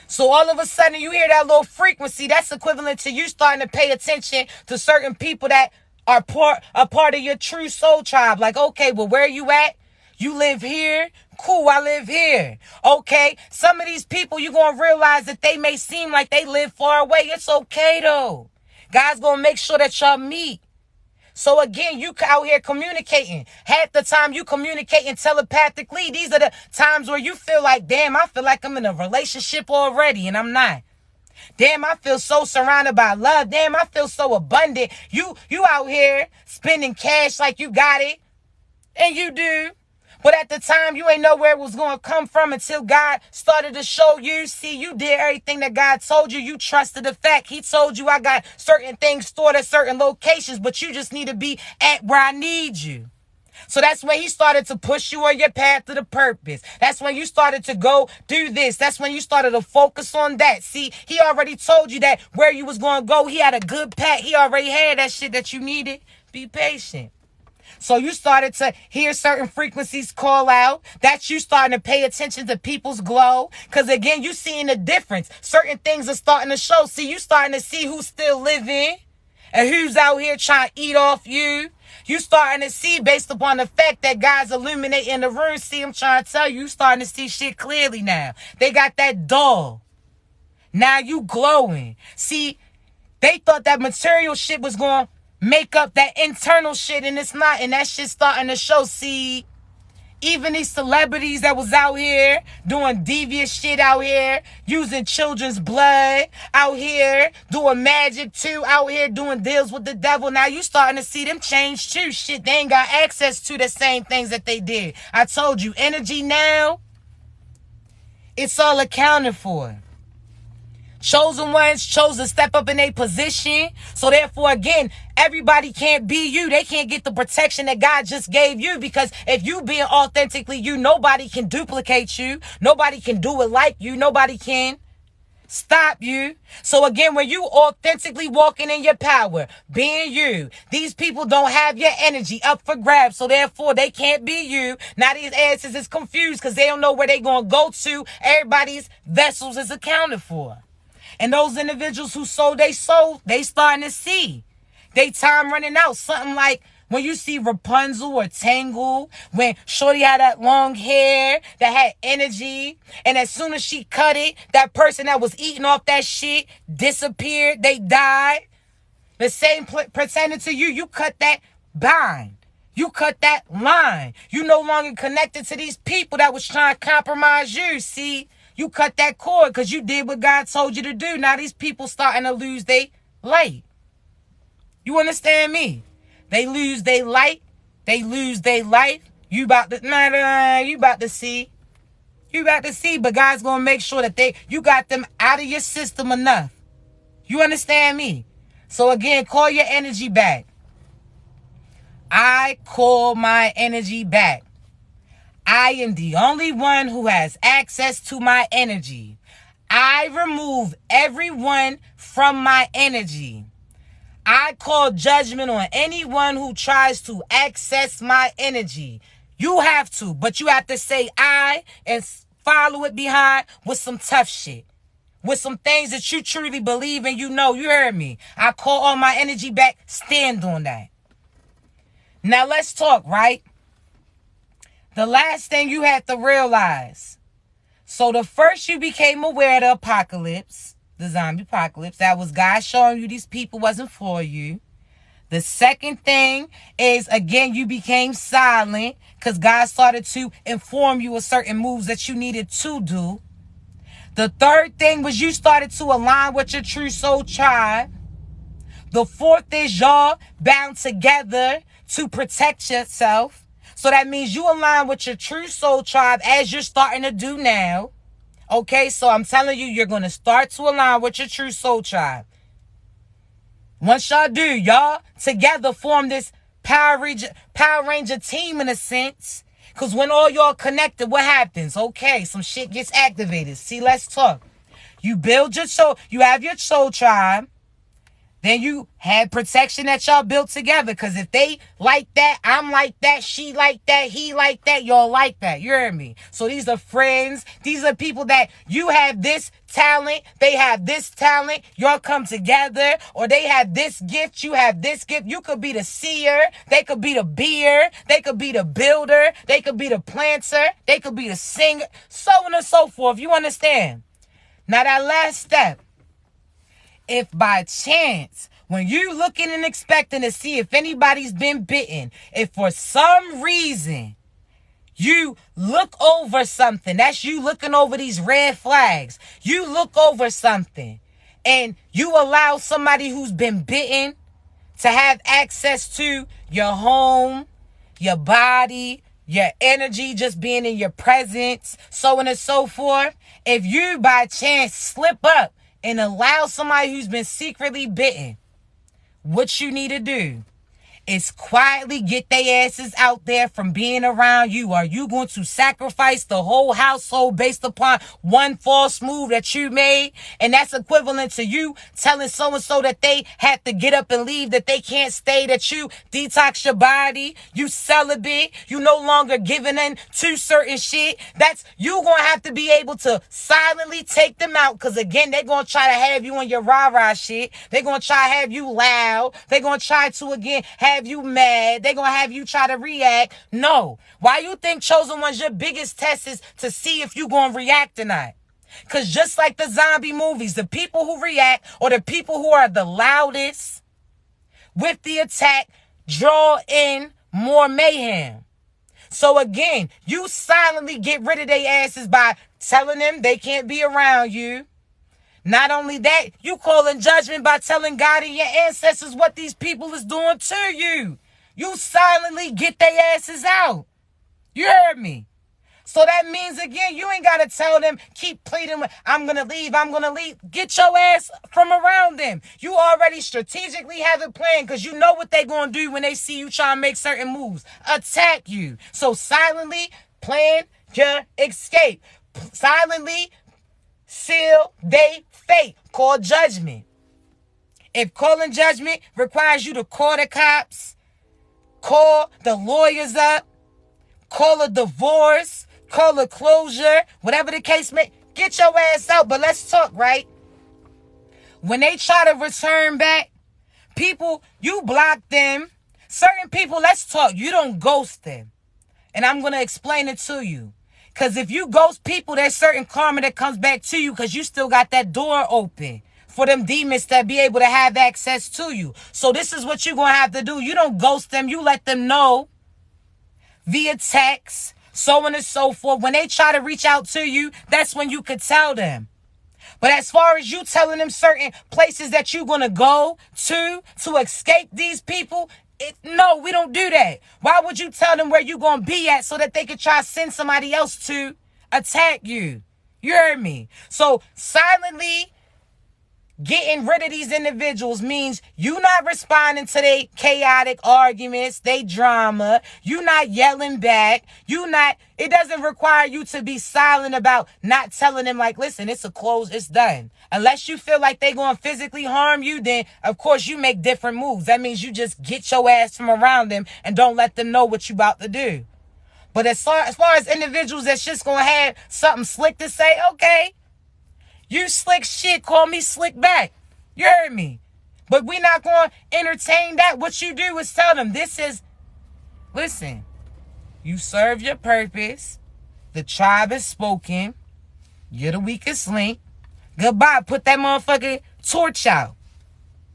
So all of a sudden you hear that little frequency. That's equivalent to you starting to pay attention to certain people that are a part of your true soul tribe. Like, okay, well, where you at? You live here? Cool, I live here. Okay, some of these people you're going to realize that they may seem like they live far away. It's okay, though. God's going to make sure that y'all meet. So again, you out here communicating. Half the time you communicating telepathically. These are the times where you feel like, damn, I feel like I'm in a relationship already, and I'm not. Damn, I feel so surrounded by love. Damn, I feel so abundant. You out here spending cash like you got it, and you do. But at the time, you ain't know where it was going to come from until God started to show you. See, you did everything that God told you. You trusted the fact. He told you I got certain things stored at certain locations, but you just need to be at where I need you. So that's when he started to push you on your path to the purpose. That's when you started to go do this. That's when you started to focus on that. See, he already told you that where you was going to go. He had a good path. He already had that shit that you needed. Be patient. So you started to hear certain frequencies call out. That's you starting to pay attention to people's glow. Because again, you seeing the difference. Certain things are starting to show. See, you starting to see who's still living and who's out here trying to eat off you. You starting to see based upon the fact that God's illuminating the room. See, I'm trying to tell you, you starting to see shit clearly now. They got that dull. Now you glowing. See, they thought that material shit was going to make up that internal shit, and it's not, and that shit's starting to show. See, Even these celebrities that was out here doing devious shit out here, using children's blood out here, doing magic too, out here doing deals with the devil. Now you starting to see them change too. Shit, they ain't got access to the same things that they did. I told you, energy now, it's all accounted for. Chosen ones chose to step up in a position. So therefore, again, everybody can't be you. They can't get the protection that God just gave you, because if you being authentically you, nobody can duplicate you. Nobody can do it like you. Nobody can stop you. So again, when you authentically walking in your power, being you, these people don't have your energy up for grabs. So therefore, they can't be you. Now these asses is confused because they don't know where they going to go to. Everybody's vessels is accounted for. And those individuals who sold they soul, they starting to see they time running out. Something like when you see Rapunzel or Tangle, when Shorty had that long hair that had energy, and as soon as she cut it, that person that was eating off that shit disappeared. They died. The same pertaining to you. You cut that bind. You cut that line. You no longer connected to these people that was trying to compromise you. See? You cut that cord because you did what God told you to do. Now these people starting to lose their light. You understand me? They lose their light. They lose their life. You about to see. You about to see. But God's going to make sure that you got them out of your system enough. You understand me? So again, call your energy back. I call my energy back. I am the only one who has access to my energy. I remove everyone from my energy. I call judgment on anyone who tries to access my energy. You have to, but you have to say I and follow it behind with some tough shit. With some things that you truly believe in, you know. You heard me. I call all my energy back. Stand on that. Now let's talk, right? The last thing you have to realize. So the first you became aware of the apocalypse, the zombie apocalypse, that was God showing you these people wasn't for you. The second thing is, again, you became silent because God started to inform you of certain moves that you needed to do. The third thing was you started to align with your true soul tribe. The fourth is y'all bound together to protect yourself. So that means you align with your true soul tribe as you're starting to do now. Okay, so I'm telling you, you're going to start to align with your true soul tribe. Once y'all do, y'all together form this Power Ranger team in a sense. Because when all y'all connected, what happens? Okay, some shit gets activated. See, let's talk. You build your soul. You have your soul tribe. Then you had protection that y'all built together. Because if they like that, I'm like that, she like that, he like that, y'all like that. You heard me? So these are friends. These are people that you have this talent. They have this talent. Y'all come together. Or they have this gift. You have this gift. You could be the seer. They could be the beer. They could be the builder. They could be the planter. They could be the singer. So on and so forth. You understand? Now that last step. If by chance, when you looking and expecting to see if anybody's been bitten, if for some reason you look over something, that's you looking over these red flags, you look over something and you allow somebody who's been bitten to have access to your home, your body, your energy, just being in your presence, so on and so forth. If you by chance slip up and allow somebody who's been secretly bitten, what you need to do is quietly get their asses out there from being around you. Are you going to sacrifice the whole household based upon one false move that you made? And that's equivalent to you telling so-and-so that they have to get up and leave, that they can't stay, that you detox your body, you celibate, you no longer giving in to certain shit. That's you going to have to be able to silently take them out, because again, they're going to try to have you on your rah-rah shit. They're going to try to have you loud. They're going to try to, again, have you mad. They're going to have you try to react. No. Why you think chosen ones, your biggest test is to see if you going to react or not? Because just like the zombie movies, the people who react or the people who are the loudest with the attack draw in more mayhem. So again, you silently get rid of their asses by telling them they can't be around you. Not only that, you calling judgment by telling God and your ancestors what these people is doing to you. You silently get their asses out. You heard me? So that means, again, you ain't got to tell them, keep pleading, I'm going to leave, I'm going to leave. Get your ass from around them. You already strategically have it planned because you know what they going to do when they see you trying to make certain moves. Attack you. So silently plan your escape. Silently seal they fate. Call judgment. If calling judgment requires you to call the cops, call the lawyers up, call a divorce, call a closure, whatever the case may, get your ass out. But let's talk, right? When they try to return back, people, you block them. Certain people, let's talk, you don't ghost them. And I'm going to explain it to you. Because if you ghost people, there's certain karma that comes back to you because you still got that door open for them demons to be able to have access to you. So this is what you're going to have to do. You don't ghost them. You let them know via text, so on and so forth. When they try to reach out to you, that's when you could tell them. But as far as you telling them certain places that you're going to go to escape these people, no, we don't do that. Why would you tell them where you're going to be at so that they could try to send somebody else to attack you? You heard me? So silently getting rid of these individuals means you not responding to their chaotic arguments, they drama. You not yelling back. It doesn't require you to be silent about not telling them like, listen, it's it's done. Unless you feel like they going to physically harm you, then of course you make different moves. That means you just get your ass from around them and don't let them know what you about to do. But as far as individuals that's just going to have something slick to say, okay, you slick shit, call me slick back. You heard me? But we not going to entertain that. What you do is tell them, listen, you serve your purpose. The tribe has spoken. You're the weakest link. Goodbye. Put that motherfucking torch out.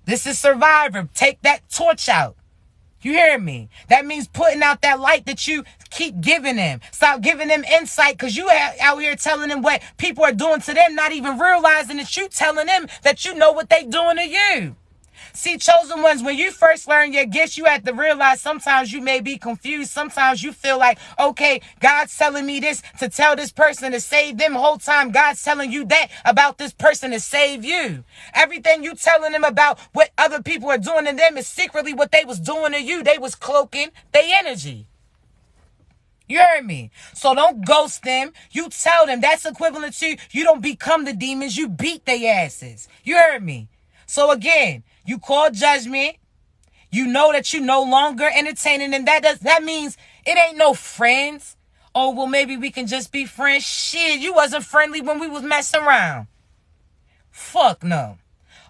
This is Survivor. Take that torch out. You hear me? That means putting out that light that you keep giving them. Stop giving them insight because you out here telling them what people are doing to them, not even realizing that you telling them that you know what they doing to you. See, chosen ones, when you first learn your gifts, you have to realize sometimes you may be confused. Sometimes you feel like, okay, God's telling me this to tell this person to save them. The whole time God's telling you that about this person to save you. Everything you telling them about what other people are doing to them is secretly what they was doing to you. They was cloaking their energy. You heard me? So don't ghost them. You tell them. That's equivalent to you don't become the demons. You beat their asses. You heard me? So again, you call judgment. You know that you no longer entertaining them. That means it ain't no friends. Oh, well, maybe we can just be friends. Shit, you wasn't friendly when we was messing around. Fuck no.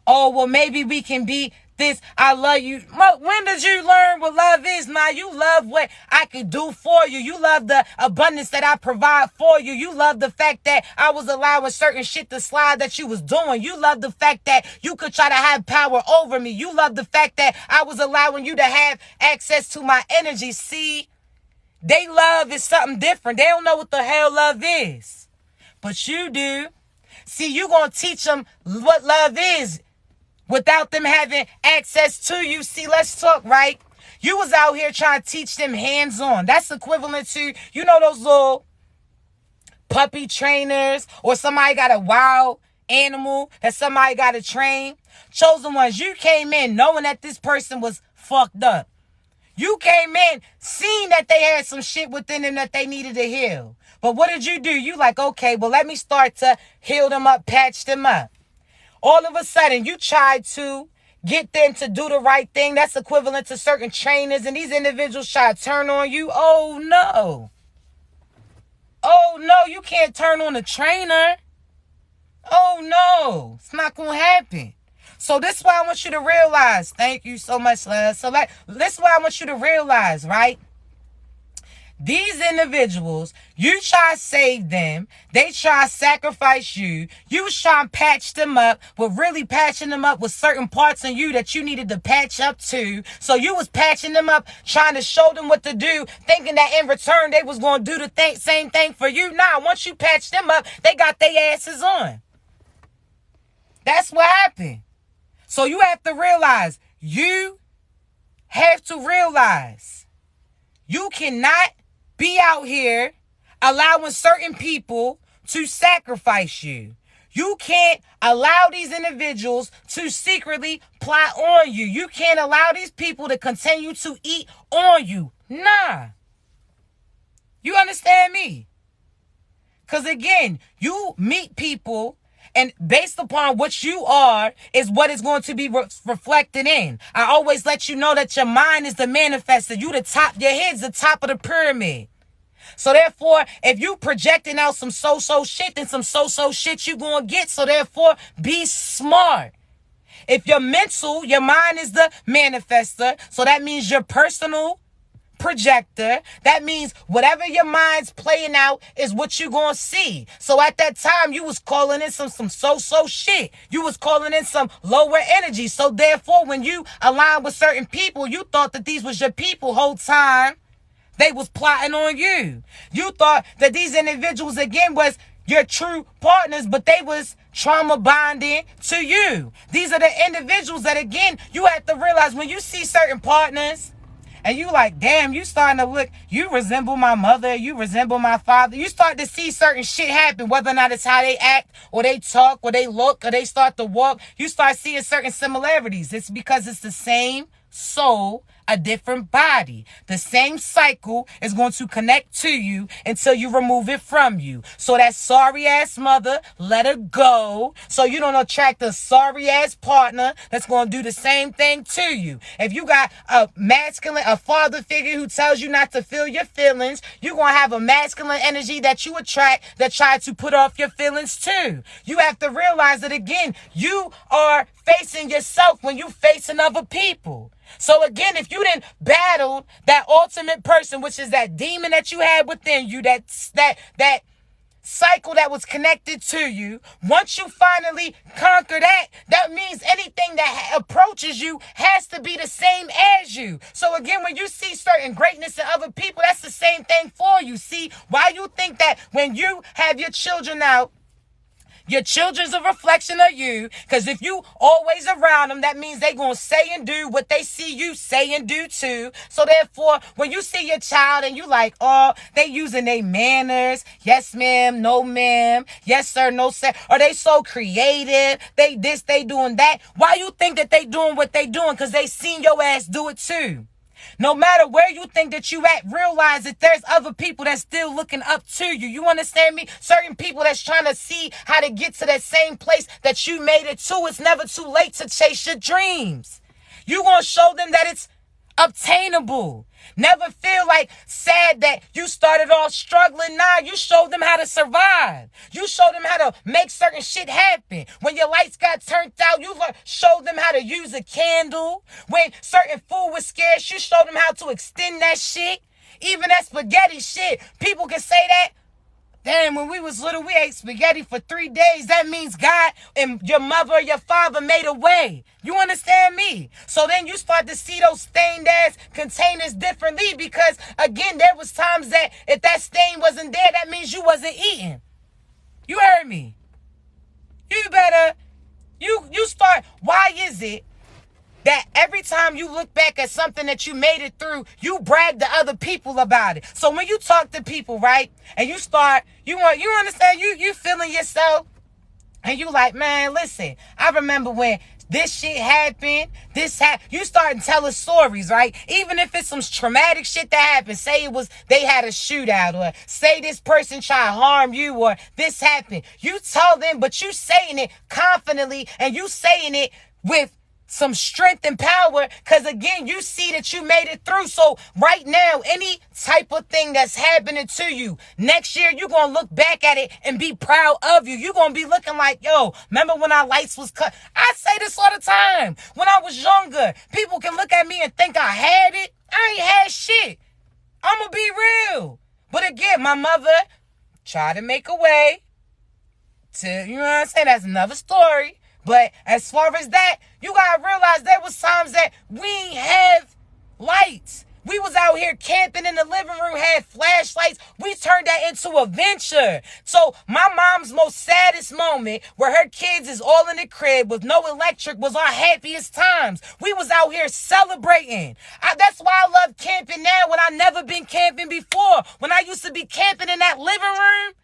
Oh, well, maybe we can be this. I love you. When did you learn what love is? Now you love what I could do for you. You love the abundance that I provide for you. You love the fact that I was allowing certain shit to slide that you was doing. You love the fact that you could try to have power over me. You love the fact that I was allowing you to have access to my energy. See, they love is something different. They don't know what the hell love is. But you do. See, you gonna teach them what love is without them having access to you. See, let's talk, right? You was out here trying to teach them hands-on. That's equivalent to, you know, those little puppy trainers or somebody got a wild animal that somebody got to train. Chosen ones, you came in knowing that this person was fucked up. You came in seeing that they had some shit within them that they needed to heal. But what did you do? You like, okay, well, let me start to heal them up, patch them up. All of a sudden, you tried to get them to do the right thing. That's equivalent to certain trainers. And these individuals try to turn on you. Oh, no. Oh, no, you can't turn on a trainer. Oh, no. It's not going to happen. So this is why I want you to realize. Thank you so much, love. So this is why I want you to realize, right? These individuals, you try to save them. They try to sacrifice you. You was trying to patch them up, but really patching them up with certain parts in you that you needed to patch up to. So you was patching them up, trying to show them what to do, thinking that in return they was going to do the same thing for you. Nah, once you patch them up, they got their asses on. That's what happened. So you have to realize, you cannot be out here allowing certain people to sacrifice you. You can't allow these individuals to secretly plot on you. You can't allow these people to continue to eat on you. Nah. You understand me? Because again, you meet people, and based upon what you are is what is going to be reflected in. I always let you know that your mind is the manifester. You the top, your head's the top of the pyramid. So therefore, if you projecting out some so-so shit, then some so-so shit you gonna get. So therefore, be smart. If your mind is the manifester, so that means your personal projector. That means whatever your mind's playing out is what you gonna see. So at that time, you was calling in some so-so shit. You was calling in some lower energy. So therefore, when you align with certain people, you thought that these was your people whole time. They was plotting on you. You thought that these individuals, again, was your true partners, but they was trauma bonding to you. These are the individuals that, again, you have to realize when you see certain partners and you like, damn, you starting to look, you resemble my mother, you resemble my father. You start to see certain shit happen, whether or not it's how they act or they talk or they look or they start to walk. You start seeing certain similarities. It's because it's the same soul, a different body. The same cycle is going to connect to you until you remove it from you. So that sorry ass mother, let her go, so you don't attract a sorry ass partner that's going to do the same thing to you. If you got a father figure who tells you not to feel your feelings, you're going to have a masculine energy that you attract that try to put off your feelings too. You have to realize that, again, you are facing yourself when you facing other people. So again, if you didn't battle that ultimate person, which is that demon that you had within you, that cycle that was connected to you, once you finally conquer that, that means anything that approaches you has to be the same as you. So again, when you see certain greatness in other people, that's the same thing for you. See, why you think that when you have your children out, your children's a reflection of you, because if you always around them, that means they going to say and do what they see you say and do too. So therefore, when you see your child and you like, oh, they using their manners, yes ma'am, no ma'am, yes sir, no sir, or they so creative, they this, they doing that. Why you think that they doing what they doing? Because they seen your ass do it too. No matter where you think that you at, realize that there's other people that's still looking up to you. You understand me? Certain people that's trying to see how to get to that same place that you made it to. It's never too late to chase your dreams. You gonna show them that it's obtainable. Never feel like sad that you started off struggling. Nah, you showed them how to survive. You showed them how to make certain shit happen. When your lights got turned out, you showed them how to use a candle. When certain food was scarce, you showed them how to extend that shit. Even that spaghetti shit, people can say that. Damn, when we was little, we ate spaghetti for 3 days. That means God and your mother or your father made a way. You understand me? So then you start to see those stained ass containers differently, because, again, there was times that if that stain wasn't there, that means you wasn't eating. You heard me? You start, why is it that every time you look back at something that you made it through, you brag to other people about it? So when you talk to people, right, and you start, you understand, you feeling yourself, and you like, man, listen, I remember when this shit happened, you start telling stories, right? Even if it's some traumatic shit that happened, say they had a shootout, or say this person tried to harm you, or this happened. You tell them, but you saying it confidently, and you saying it with some strength and power, because again, you see that you made it through. So right now, any type of thing that's happening to you, next year, you're going to look back at it and be proud of you. You're going to be looking like, yo, remember when our lights was cut? I say this all the time. When I was younger, people can look at me and think I had it. I ain't had shit. I'm going to be real. But again, my mother tried to make a way to, you know what I'm saying? That's another story. But as far as that, you got to realize there was times that we ain't have lights. We was out here camping in the living room, had flashlights. We turned that into a venture. So my mom's most saddest moment where her kids is all in the crib with no electric was our happiest times. We was out here celebrating. That's why I love camping now when I never been camping before. When I used to be camping in that living room,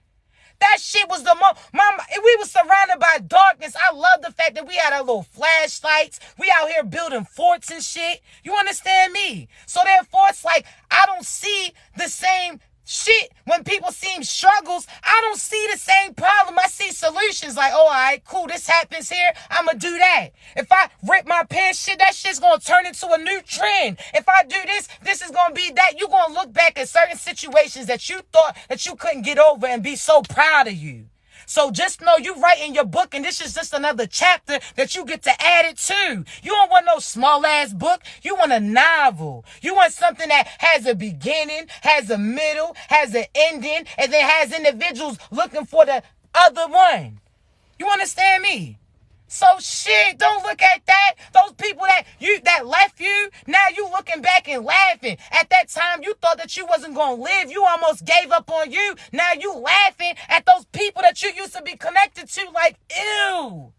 that shit was the we was surrounded by darkness. I love the fact that we had our little flashlights. We out here building forts and shit. You understand me? So therefore, it's like, I don't see the same shit when people see struggles. I don't see the same problem. I see solutions like, oh, all right, cool, this happens here, I'ma do that. If I rip my pants, shit, that shit's gonna turn into a new trend. If I do this, this is gonna be that. You're gonna look back at certain situations that you thought that you couldn't get over and be so proud of you. So just know you writing your book, and this is just another chapter that you get to add it to. You don't want no small ass book. You want a novel. You want something that has a beginning, has a middle, has an ending, and then has individuals looking for the other one. You understand me? So shit, don't look at that. Those people that left you, now you looking back and laughing. At that time, you thought that you wasn't going to live. You almost gave up on you. Now you laughing at those people that you used to be connected to like, ew.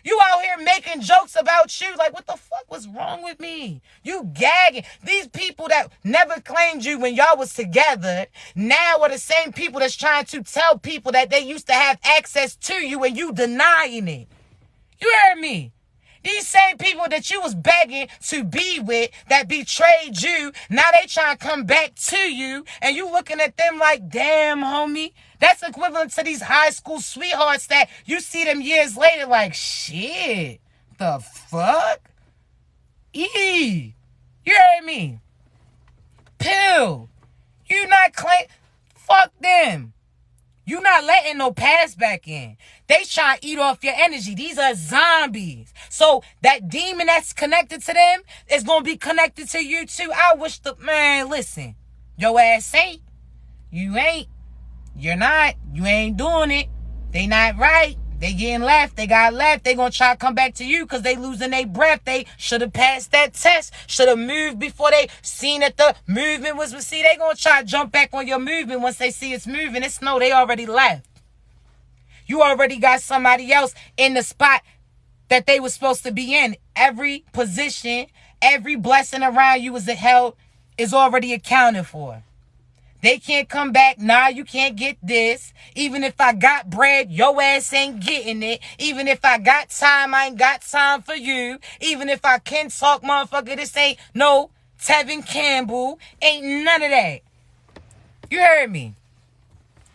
You out here making jokes about you like, what the fuck was wrong with me? You gagging. These people that never claimed you when y'all was together now are the same people that's trying to tell people that they used to have access to you and you denying it. You heard me? These same people that you was begging to be with that betrayed you, now they trying to come back to you, and you looking at them like, damn, homie. That's equivalent to these high school sweethearts that you see them years later like, shit, the fuck? You heard me? Pill. You not claim, fuck them. You not letting no past back in. They try to eat off your energy. These are zombies. So that demon that's connected to them is going to be connected to you too. I wish man, listen. Your ass ain't. You ain't. You're not. You ain't doing it. They not right. They getting left. They got left. They going to try to come back to you because they losing their breath. They should have passed that test. Should have moved before they seen that the movement was. See, they going to try to jump back on your movement once they see it's moving. It's no, they already left. You already got somebody else in the spot that they were supposed to be in. Every position, every blessing around you is already accounted for. They can't come back. Nah, you can't get this. Even if I got bread, your ass ain't getting it. Even if I got time, I ain't got time for you. Even if I can talk, motherfucker, this ain't no Tevin Campbell. Ain't none of that. You heard me?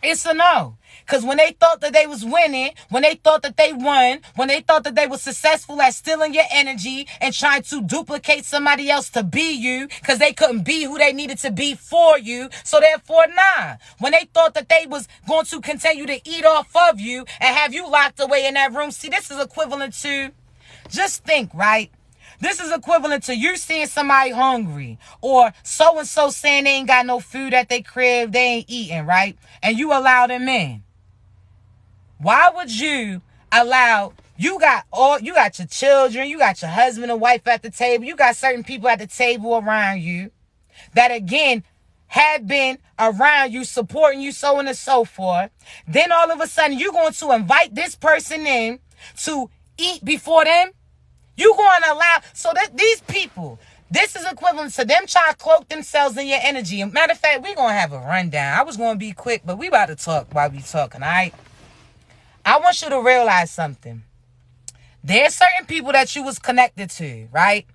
It's a no. Because when they thought that they was winning, when they thought that they won, when they thought that they were successful at stealing your energy and trying to duplicate somebody else to be you, because they couldn't be who they needed to be for you. So therefore, nah. When they thought that they was going to continue to eat off of you and have you locked away in that room. See, this is equivalent to, just think, right? This is equivalent to you seeing somebody hungry or so-and-so saying they ain't got no food at their crib, they ain't eating, right? And you allow them in. Why would you allow, you got your children, you got your husband and wife at the table, you got certain people at the table around you that again have been around you, supporting you, so on and so forth. Then all of a sudden you're going to invite this person in to eat before them. You going to allow, so that these people, this is equivalent to them trying to cloak themselves in your energy. Matter of fact, we're going to have a rundown. I was going to be quick, but we about to talk while we talking, all right? I want you to realize something. There's certain people that you was connected to, right?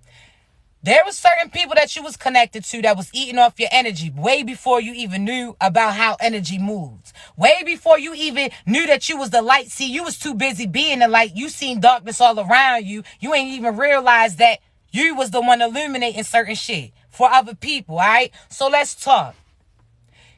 There was certain people that you was connected to that was eating off your energy way before you even knew about how energy moves. Way before you even knew that you was the light. See, you was too busy being the light. You seen darkness all around you. You ain't even realized that you was the one illuminating certain shit for other people, all right? So let's talk.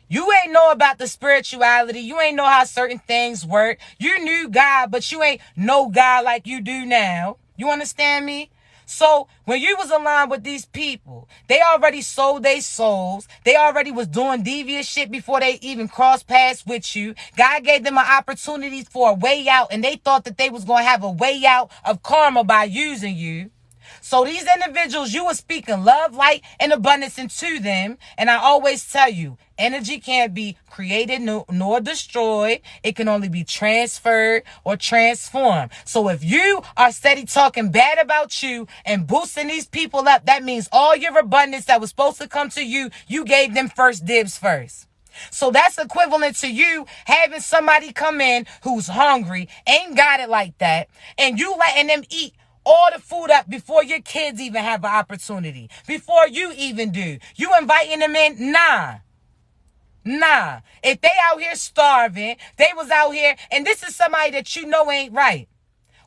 You ain't know about the spirituality. You ain't know how certain things work. You knew God, but you ain't know God like you do now. You understand me? So when you was aligned with these people, they already sold their souls. They already was doing devious shit before they even crossed paths with you. God gave them an opportunity for a way out, and they thought that they was going to have a way out of karma by using you. So these individuals, you were speaking love, light, and abundance into them. And I always tell you, energy can't be created nor destroyed. It can only be transferred or transformed. So if you are steady talking bad about you and boosting these people up, that means all your abundance that was supposed to come to you, you gave them first dibs first. So that's equivalent to you having somebody come in who's hungry, ain't got it like that, and you letting them eat all the food up before your kids even have an opportunity, before you even do. You inviting them in? Nah. If they out here starving, they was out here, and this is somebody that you know ain't right.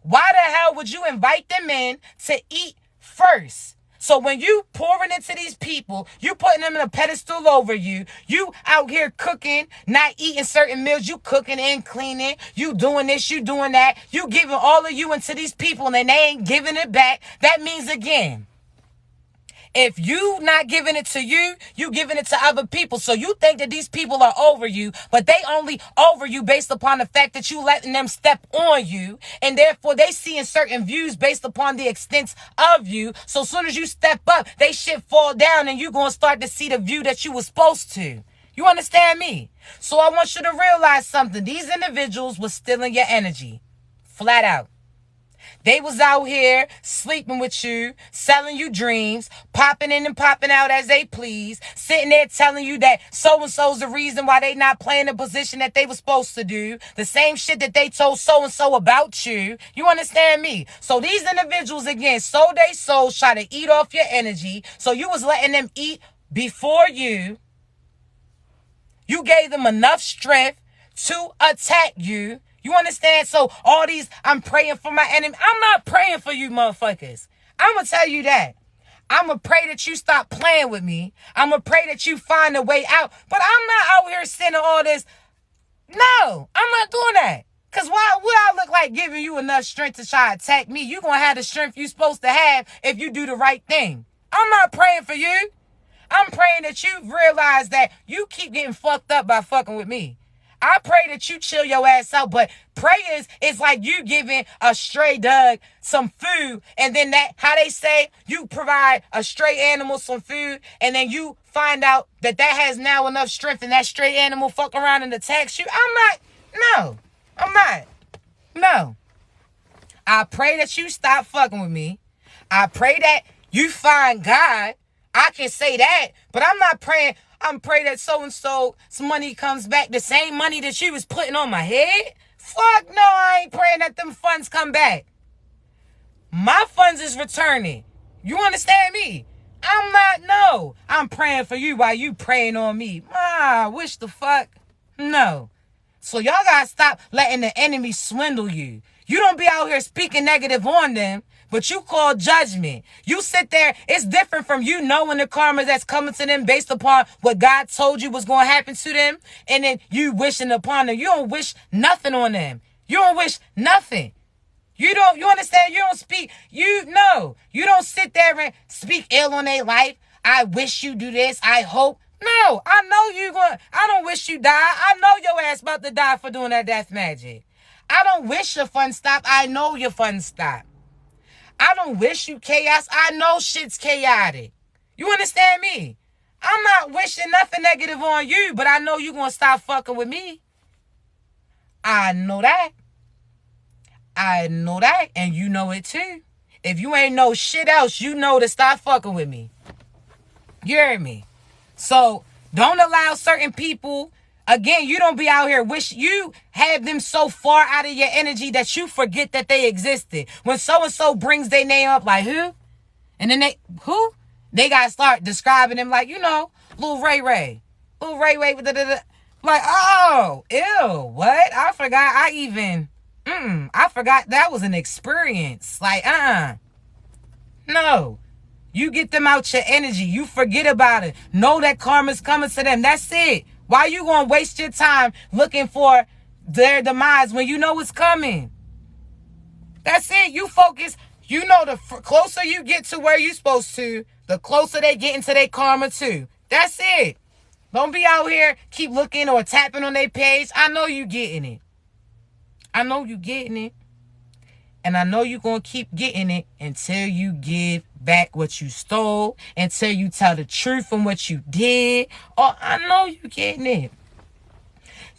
Why the hell would you invite them in to eat first? So when you pouring into these people, you putting them in a pedestal over you, you out here cooking, not eating certain meals, you cooking and cleaning, you doing this, you doing that, you giving all of you into these people and they ain't giving it back. That means, again, if you not giving it to you, you giving it to other people. So you think that these people are over you, but they only over you based upon the fact that you letting them step on you. And therefore they seeing certain views based upon the extent of you. So as soon as you step up, they shit fall down and you going to start to see the view that you was supposed to. You understand me? So I want you to realize something. These individuals was stealing your energy. Flat out. They was out here sleeping with you, selling you dreams, popping in and popping out as they please, sitting there telling you that so-and-so's the reason why they not playing the position that they was supposed to do. The same shit that they told so-and-so about you. You understand me? So these individuals, again, sold their souls, try to eat off your energy. So you was letting them eat before you. You gave them enough strength to attack you. You understand? So all these, I'm praying for my enemy. I'm not praying for you motherfuckers. I'm going to tell you that. I'm going to pray that you stop playing with me. I'm going to pray that you find a way out. But I'm not out here sending all this. No, I'm not doing that. Because why would I look like giving you enough strength to try to attack me? You're going to have the strength you're supposed to have if you do the right thing. I'm not praying for you. I'm praying that you realize that you keep getting fucked up by fucking with me. I pray that you chill your ass out, but prayers is like you giving a stray dog some food, and then that, how they say, you provide a stray animal some food, and then you find out that that has now enough strength, and that stray animal fuck around and attacks you. I'm not. I pray that you stop fucking with me. I pray that you find God. I can say that, but I'm not praying. I'm praying that so-and-so, some money comes back, the same money that you was putting on my head. Fuck no, I ain't praying that them funds come back. My funds is returning. You understand me? I'm praying for you while you praying on me. Wish the fuck? No. So y'all gotta stop letting the enemy swindle you. You don't be out here speaking negative on them, but you call judgment. You sit there. It's different from you knowing the karma that's coming to them based upon what God told you was going to happen to them, and then you wishing upon them. You don't wish nothing on them. You don't wish nothing. You understand? You don't speak. You don't sit there and speak ill on their life. I wish you do this. I hope. No, I know I don't wish you die. I know your ass about to die for doing that death magic. I don't wish your fun stop. I know your fun stop. I don't wish you chaos. I know shit's chaotic. You understand me? I'm not wishing nothing negative on you, but I know you're going to stop fucking with me. I know that. And you know it too. If you ain't know shit else, you know to stop fucking with me. You heard me? So don't allow certain people. Again, you don't be out here wish you have them so far out of your energy that you forget that they existed. When so-and-so brings their name up like, who? And then who? They got to start describing them like, Lil Ray Ray. Lil Ray Ray. Like, oh, ew, what? I forgot I forgot that was an experience. Like, no. You get them out your energy. You forget about it. Know that karma's coming to them. That's it. Why you gonna waste your time looking for their demise when you know it's coming? That's it. You focus You know, the closer you get to where you're supposed to, the closer they get into their karma too. That's it. Don't be out here keep looking or tapping on their page. I know you getting it. I know you getting it. And I know you're going to keep getting it until you give back what you stole, until you tell the truth from what you did. Oh, I know you getting it.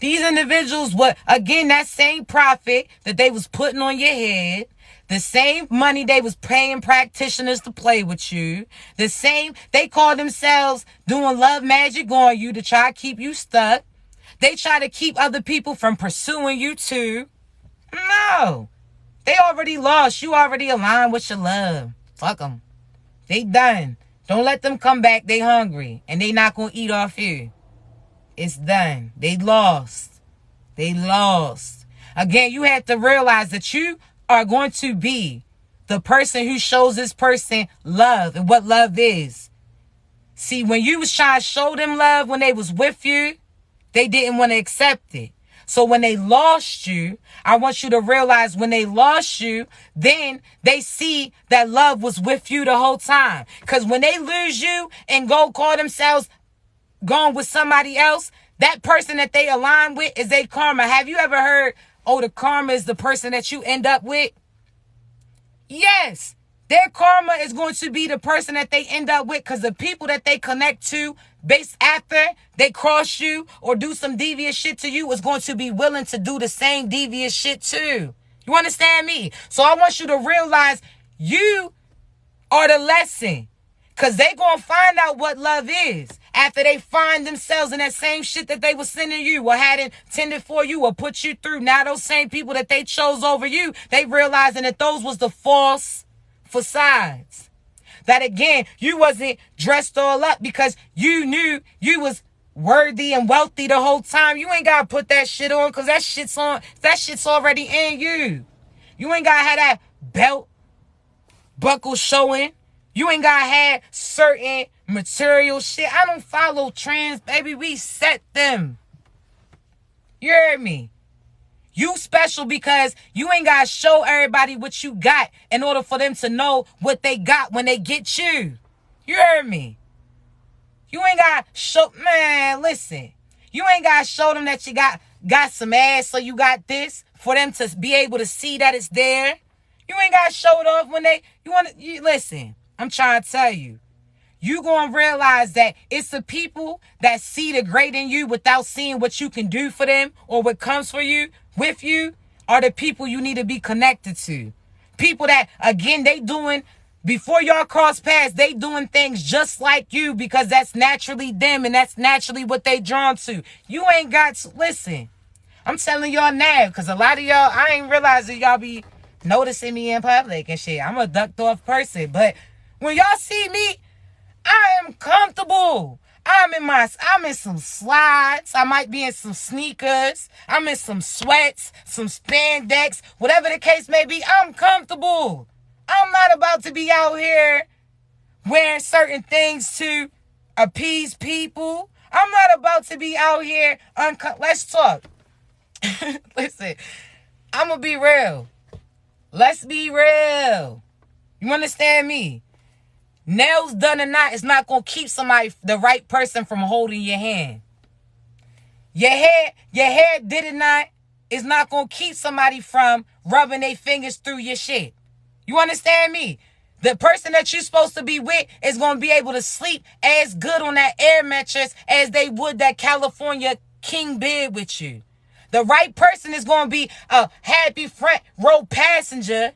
These individuals, again, that same profit that they was putting on your head, the same money they was paying practitioners to play with you, the same, they call themselves doing love magic on you to try to keep you stuck. They try to keep other people from pursuing you too. No. They already lost. You already aligned with your love. Fuck them. They done. Don't let them come back. They hungry. And they not going to eat off you. It's done. They lost. They lost. Again, you have to realize that you are going to be the person who shows this person love and what love is. See, when you was trying to show them love when they was with you, they didn't want to accept it. So when they lost you, I want you to realize when they lost you, then they see that love was with you the whole time. Because when they lose you and go call themselves going with somebody else, that person that they align with is their karma. Have you ever heard, oh, the karma is the person that you end up with? Yes. Their karma is going to be the person that they end up with, because the people that they connect to based after they cross you or do some devious shit to you is going to be willing to do the same devious shit too. You understand me? So I want you to realize you are the lesson, because they going to find out what love is after they find themselves in that same shit that they were sending you or had intended for you or put you through. Now those same people that they chose over you, they realizing that those was the false facades. That again, you wasn't dressed all up because you knew you was worthy and wealthy the whole time. You ain't gotta put that shit on because that shit's already in you. You ain't gotta have that belt buckle showing. You ain't gotta have certain material shit. I don't follow trends, baby. We set them. You heard me? You special because you ain't got to show everybody what you got in order for them to know what they got when they get you. You heard me? You ain't got to show, man, listen. You ain't got to show them that you got some ass, so you got this, for them to be able to see that it's there. You ain't got to show it off when listen, I'm trying to tell you. You gonna realize that it's the people that see the great in you without seeing what you can do for them or what comes for you, with you, are the people you need to be connected to. People that, again, they doing, before y'all cross paths, they doing things just like you because that's naturally them and that's naturally what they drawn to. You ain't got to, listen, I'm telling y'all now, because a lot of y'all, I ain't realizing y'all be noticing me in public and shit. I'm a ducked off person, but when y'all see me, I am comfortable. I'm in some slides. I might be in some sneakers. I'm in some sweats, some spandex, whatever the case may be. I'm comfortable. I'm not about to be out here wearing certain things to appease people. I'm not about to be out here. Let's talk. Listen, I'm going to be real. Let's be real. You understand me? Nails done or not, it's not going to keep somebody, the right person, from holding your hand. Your hair did or not, it's not going to keep somebody from rubbing their fingers through your shit. You understand me? The person that you're supposed to be with is going to be able to sleep as good on that air mattress as they would that California king bed with you. The right person is going to be a happy front row passenger,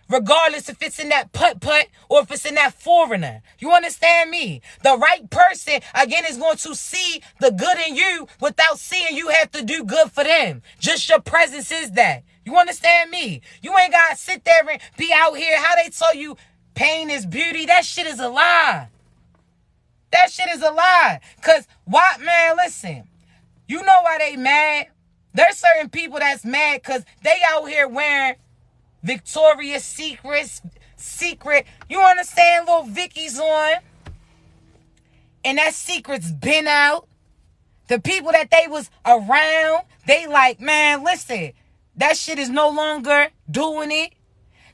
regardless if it's in that putt-putt or if it's in that foreigner. You understand me? The right person, again, is going to see the good in you without seeing you have to do good for them. Just your presence is that. You understand me? You ain't got to sit there and be out here. How they tell you pain is beauty? That shit is a lie. That shit is a lie. Because, why, man, listen. You know why they mad? There's certain people that's mad because they out here wearing Victoria's Secret, you understand, little Vicky's on, and that secret's been out. The people that they was around, they like, man, listen, that shit is no longer doing it.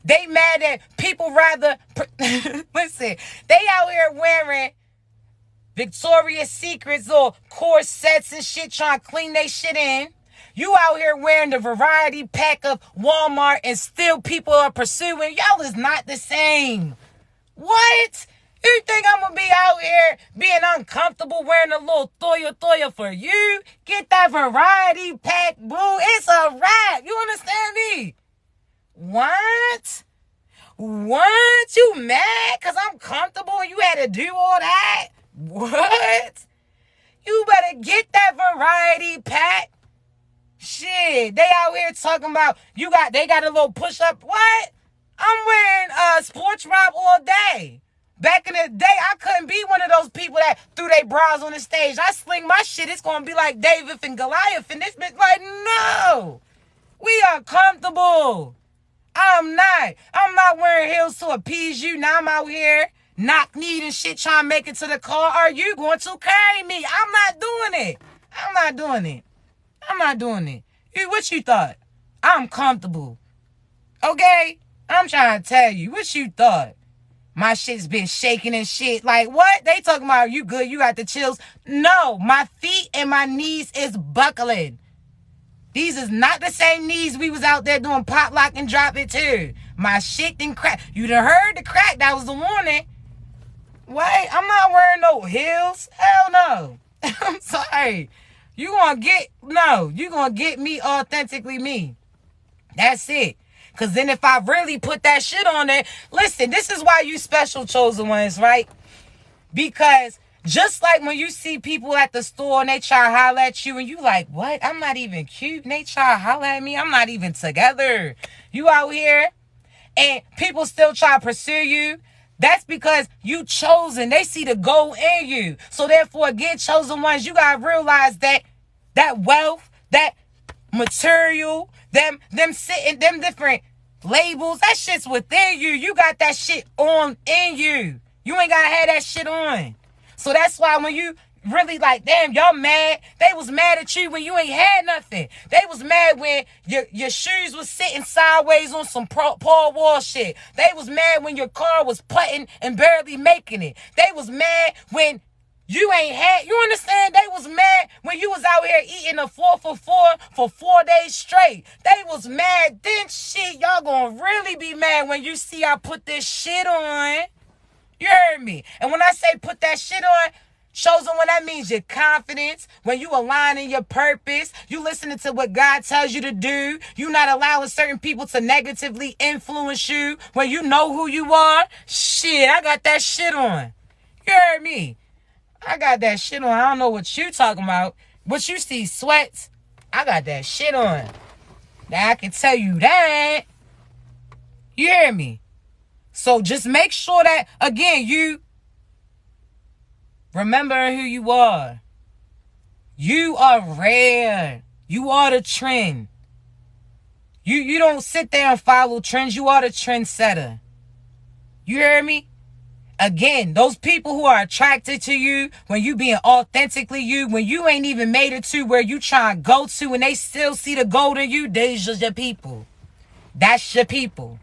They mad that people rather, listen, they out here wearing Victoria's Secrets or corsets and shit, trying to clean they shit in. You out here wearing the variety pack of Walmart and still people are pursuing. Y'all is not the same. What? You think I'm going to be out here being uncomfortable wearing a little Thoya for you? Get that variety pack, boo. It's a wrap. You understand me? What? What? You mad because I'm comfortable and you had to do all that? What? You better get that variety pack. Shit, they out here talking about they got a little push-up. What? I'm wearing sports bra all day. Back in the day, I couldn't be one of those people that threw their bras on the stage. I sling my shit, it's gonna be like David and Goliath, and this bitch like, no. We are comfortable. I'm not wearing heels to appease you. Now I'm out here knock-kneed and shit trying to make it to the car. Are you going to carry me? I'm not doing it. What you thought? I'm comfortable. Okay? I'm trying to tell you. What you thought? My shit's been shaking and shit. Like, what? They talking about you good, you got the chills. No, my feet and my knees is buckling. These is not the same knees we was out there doing pop, lock, and drop it too. My shit didn't crack. You done heard the crack. That was the warning. Wait, I'm not wearing no heels. Hell no. I'm sorry. You gonna get me authentically me. That's it. Because then if I really put that shit on it, listen, this is why you special chosen ones, right? Because just like when you see people at the store and they try to holler at you and you like, what? I'm not even cute. And they try to holler at me. I'm not even together. You out here and people still try to pursue you. That's because you chosen. They see the gold in you. So therefore, again, chosen ones, you got to realize that wealth, that material, them different labels, that shit's within you. You got that shit on in you. You ain't got to have that shit on. So that's why when you really like, damn, y'all mad. They was mad at you when you ain't had nothing. They was mad when your shoes was sitting sideways on some Paul Wall shit. They was mad when your car was putting and barely making it. They was mad when you ain't had, you understand? They was mad when you was out here eating a 4 for 4 for 4 days straight. They was mad. Then shit, y'all gonna really be mad when you see I put this shit on. You heard me? And when I say put that shit on, chosen one, that means your confidence. When you aligning your purpose, you listening to what God tells you to do. You not allowing certain people to negatively influence you. When you know who you are, shit, I got that shit on. You heard me? I got that shit on. I don't know what you talking about. But you see sweats, I got that shit on. Now I can tell you that. You hear me? So just make sure that, again, you remember who you are. You are rare. You are the trend. You don't sit there and follow trends. You are the trendsetter. You hear me? Again, those people who are attracted to you, when you being authentically you, when you ain't even made it to where you trying to go to and they still see the gold in you, they's just your people. That's your people.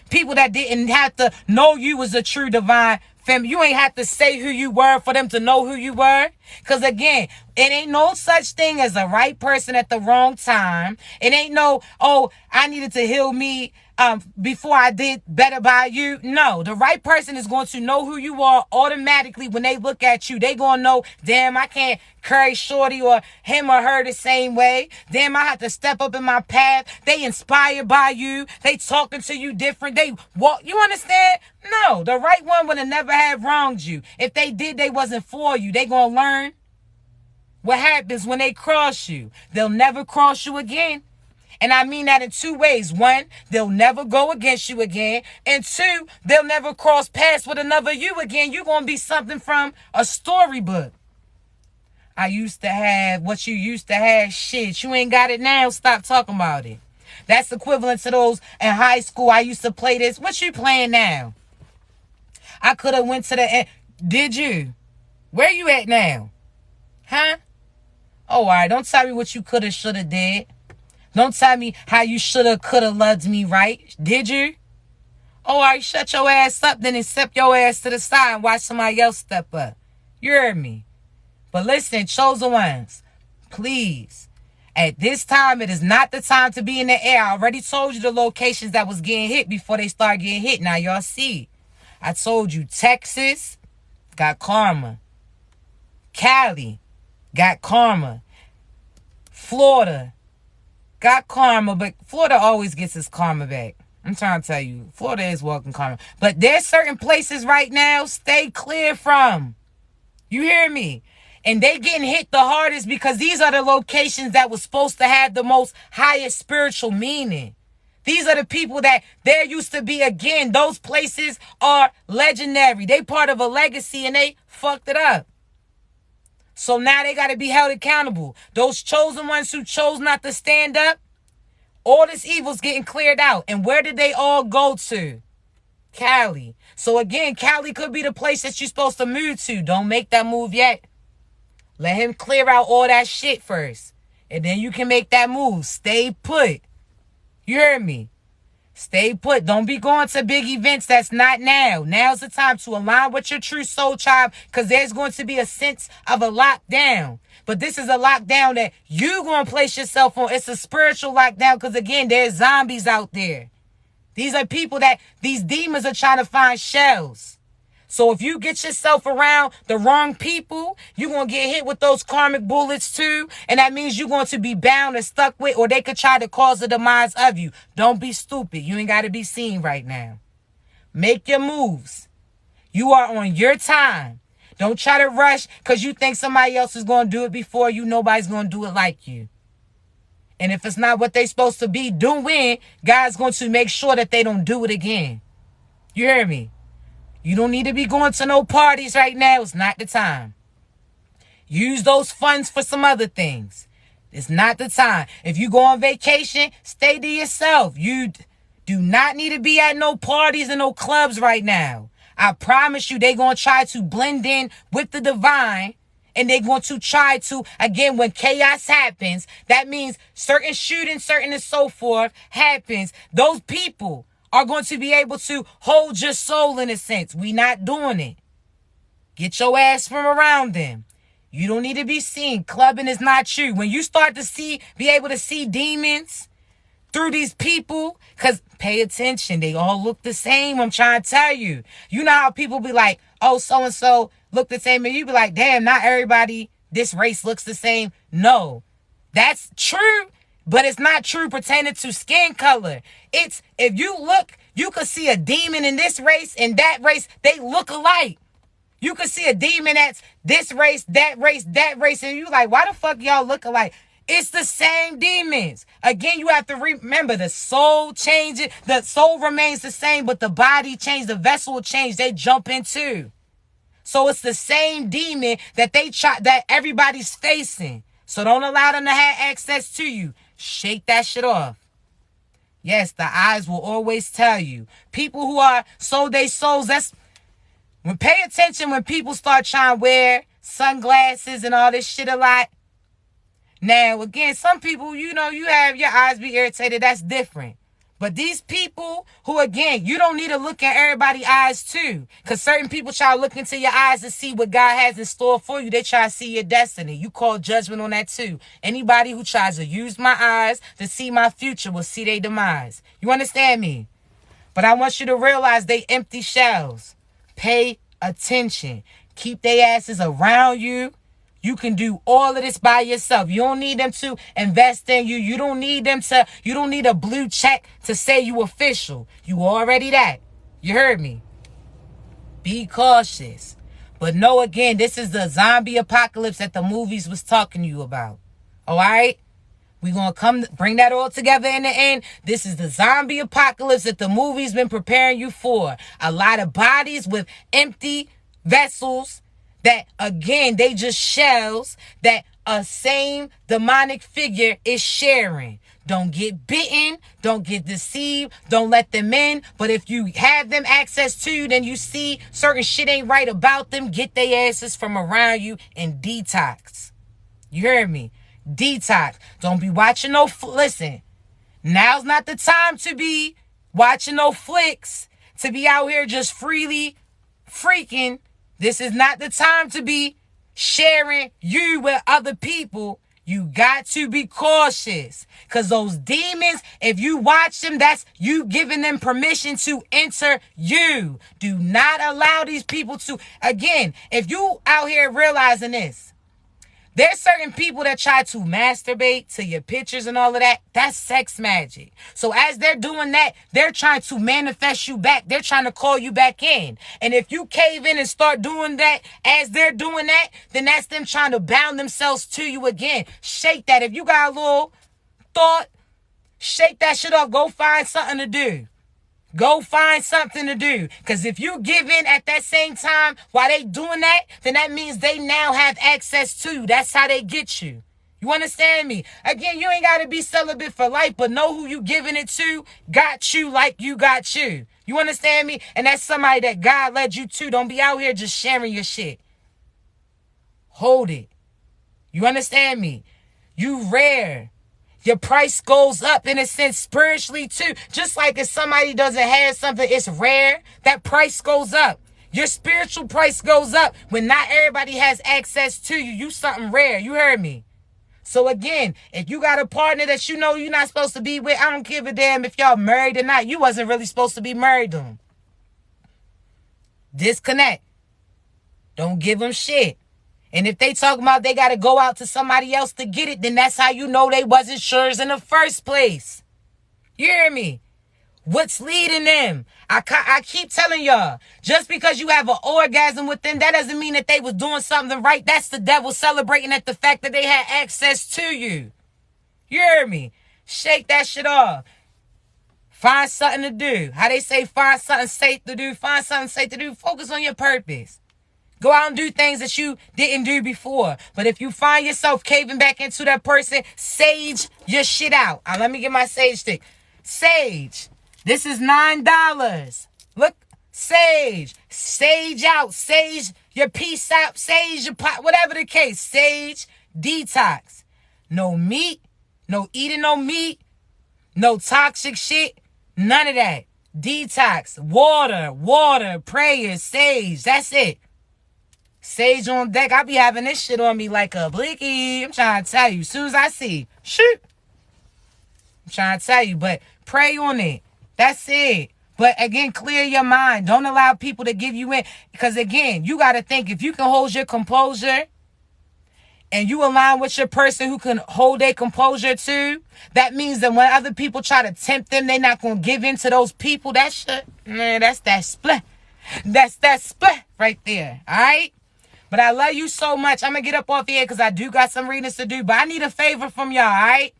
People that didn't have to know you was a true divine family. You ain't have to say who you were for them to know who you were. Because again, it ain't no such thing as a right person at the wrong time. It ain't no, oh, I needed to heal me before I did better by you. No, the right person is going to know who you are automatically when they look at you. They going to know, damn, I can't carry shorty or him or her the same way. Damn, I have to step up in my path. They inspired by you. They talking to you different. They walk. You understand? No, the right one would have never have wronged you. If they did, they wasn't for you. They going to learn what happens when they cross you. They'll never cross you again. And I mean that in two ways. One, they'll never go against you again. And two, they'll never cross paths with another you again. You're going to be something from a storybook. I used to have what you used to have. Shit, you ain't got it now. Stop talking about it. That's equivalent to those in high school. I used to play this. What you playing now? I could have went to the end. Did you? Where you at now? Huh? Oh, all right. Don't tell me what you could have, should have did. Don't tell me how you should have, could have loved me, right? Did you? Oh, all right, shut your ass up then and step your ass to the side and watch somebody else step up. You heard me? But listen, chosen ones, please. At this time, it is not the time to be in the air. I already told you the locations that was getting hit before they start getting hit. Now y'all see. I told you Texas got karma. Cali got karma. Florida got karma, but Florida always gets its karma back. I'm trying to tell you, Florida is welcome karma. But there's certain places right now, stay clear from. You hear me? And they getting hit the hardest because these are the locations that was supposed to have the most highest spiritual meaning. These are the people that there used to be, again, those places are legendary. They part of a legacy and they fucked it up. So now they got to be held accountable. Those chosen ones who chose not to stand up, all this evil's getting cleared out. And where did they all go to? Cali. So again, Cali could be the place that you're supposed to move to. Don't make that move yet. Let him clear out all that shit first. And then you can make that move. Stay put. You heard me? Stay put. Don't be going to big events that's not now. Now's the time to align with your true soul tribe, because there's going to be a sense of a lockdown. But this is a lockdown that you going to place yourself on. It's a spiritual lockdown because, again, there's zombies out there. These are people that these demons are trying to find shells. So if you get yourself around the wrong people, you're going to get hit with those karmic bullets too. And that means you're going to be bound and stuck with, or they could try to cause the demise of you. Don't be stupid. You ain't got to be seen right now. Make your moves. You are on your time. Don't try to rush because you think somebody else is going to do it before you. Nobody's going to do it like you. And if it's not what they're supposed to be doing, God's going to make sure that they don't do it again. You hear me? You don't need to be going to no parties right now. It's not the time. Use those funds for some other things. It's not the time. If you go on vacation, stay to yourself. You do not need to be at no parties and no clubs right now. I promise you, they're going to try to blend in with the divine. And they're going to try to, again, when chaos happens, that means certain shootings, certain and so forth happens. Those people are going to be able to hold your soul in a sense. We not doing it. Get your ass from around them. You don't need to be seen. Clubbing is not you. When you start to be able to see demons through these people, because pay attention, they all look the same. I'm trying to tell you. You know how people be like, oh, so-and-so look the same. And you be like, damn, not everybody, this race looks the same. No, that's true. But it's not true pertaining to skin color. It's, if you look, you could see a demon in this race and that race, they look alike. You could see a demon that's this race, that race, that race. And you like, why the fuck y'all look alike? It's the same demons. Again, you have to remember the soul changes. The soul remains the same, but the body changes. The vessel will change. They jump into. So it's the same demon that everybody's facing. So don't allow them to have access to you. Shake that shit off. Yes, the eyes will always tell you. People who are sold they souls, pay attention when people start trying to wear sunglasses and all this shit a lot. Now, again, some people, you have your eyes be irritated. That's different. But these people who, again, you don't need to look at everybody's eyes too. Because certain people try to look into your eyes to see what God has in store for you. They try to see your destiny. You call judgment on that too. Anybody who tries to use my eyes to see my future will see their demise. You understand me? But I want you to realize they empty shells. Pay attention. Keep their asses around you. You can do all of this by yourself. You don't need them to invest in you. You don't need a blue check to say you official. You already that. You heard me. Be cautious. But know again, this is the zombie apocalypse that the movies was talking to you about. All right? We're going to bring that all together in the end. This is the zombie apocalypse that the movies been preparing you for. A lot of bodies with empty vessels that, again, they just shells that a same demonic figure is sharing. Don't get bitten. Don't get deceived. Don't let them in. But if you have them access to you, then you see certain shit ain't right about them, get their asses from around you and detox. You heard me? Detox. Don't be watching no... Listen, now's not the time to be watching no flicks. to be out here just freely freaking. This is not the time to be sharing you with other people. You got to be cautious, because those demons, if you watch them, that's you giving them permission to enter you. Do not allow these people to, again, if you out here realizing this, there's certain people that try to masturbate to your pictures and all of that. That's sex magic. So as they're doing that, they're trying to manifest you back. They're trying to call you back in. And if you cave in and start doing that as they're doing that, then that's them trying to bound themselves to you again. Shake that. If you got a little thought, shake that shit off. Go find something to do. Go find something to do. Because if you give in at that same time while they doing that, then that means they now have access to you. That's how they get you. You understand me? Again, you ain't got to be celibate for life, but know who you giving it to got you like you got you. You understand me? And that's somebody that God led you to. Don't be out here just sharing your shit. Hold it. You understand me? You rare. Your price goes up in a sense spiritually too. Just like if somebody doesn't have something, it's rare, that price goes up. Your spiritual price goes up when not everybody has access to you. You something rare. You heard me? So again, if you got a partner that you know you're not supposed to be with, I don't give a damn if y'all married or not. You wasn't really supposed to be married to them. Disconnect. Don't give them shit. And if they talk about they got to go out to somebody else to get it, then that's how you know they wasn't sure in the first place. You hear me? What's leading them? I keep telling y'all, just because you have an orgasm with them, that doesn't mean that they was doing something right. That's the devil celebrating at the fact that they had access to you. You hear me? Shake that shit off. Find something to do. How they say find something safe to do. Find something safe to do. Focus on your purpose. Go out and do things that you didn't do before. But if you find yourself caving back into that person, sage your shit out. Let me get my sage stick. Sage. This is $9. Look, sage. Sage out. Sage your peace out. Sage your pot. Whatever the case. Sage detox. No meat. No eating no meat. No toxic shit. None of that. Detox. Water. Prayers. Sage. That's it. Sage on deck. I be having this shit on me like a blicky. I'm trying to tell you. As soon as I see, shoot. I'm trying to tell you, but pray on it. That's it. But again, clear your mind. Don't allow people to give you in. Because again, you got to think, if you can hold your composure and you align with your person who can hold their composure too, that means that when other people try to tempt them, they're not going to give in to those people. That shit, man, that's that split. That's that split right there. All right? But I love you so much. I'm going to get up off here because I do got some readings to do. But I need a favor from y'all, all right?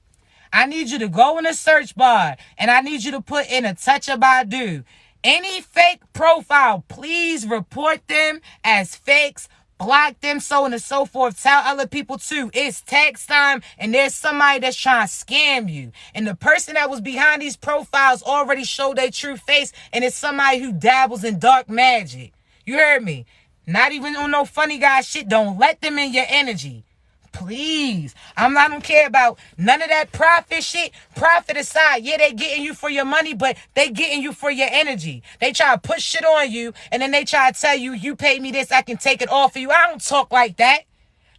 I need you to go in the search bar and I need you to put in Atouchofbadu. Any fake profile, please report them as fakes. Block them, so on and so forth. Tell other people too. It's tax time and there's somebody that's trying to scam you. And the person that was behind these profiles already showed their true face, and it's somebody who dabbles in dark magic. You heard me? Not even on no funny guy shit. Don't let them in your energy. Please. I don't care about none of that profit shit. Profit aside. Yeah, they getting you for your money, but they getting you for your energy. They try to push shit on you, and then they try to tell you, you pay me this, I can take it off of you. I don't talk like that.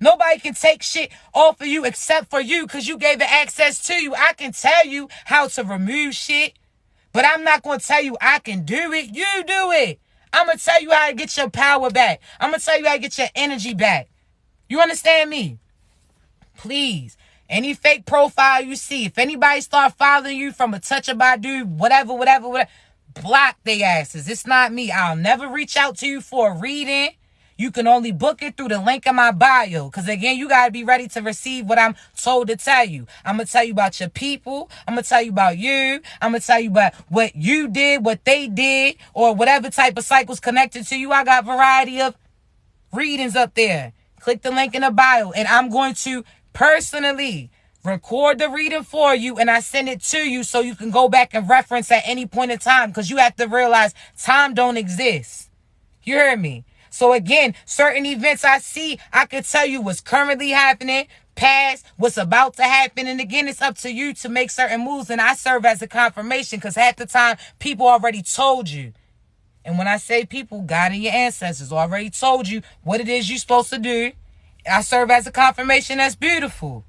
Nobody can take shit off of you except for you because you gave it access to you. I can tell you how to remove shit, but I'm not going to tell you I can do it. You do it. I'm going to tell you how to get your power back. I'm going to tell you how to get your energy back. You understand me? Please. Any fake profile you see, if anybody start following you from Atouchofbadu, whatever, block their asses. It's not me. I'll never reach out to you for a reading. You can only book it through the link in my bio. Because again, you got to be ready to receive what I'm told to tell you. I'm going to tell you about your people. I'm going to tell you about you. I'm going to tell you about what you did, what they did, or whatever type of cycles connected to you. I got a variety of readings up there. Click the link in the bio. And I'm going to personally record the reading for you, and I send it to you so you can go back and reference at any point in time, because you have to realize time don't exist. You heard me? So again, certain events I see, I could tell you what's currently happening, past, what's about to happen. And again, it's up to you to make certain moves, and I serve as a confirmation because half the time people already told you. And when I say people, God and your ancestors already told you what it is you're supposed to do. I serve as a confirmation. That's beautiful.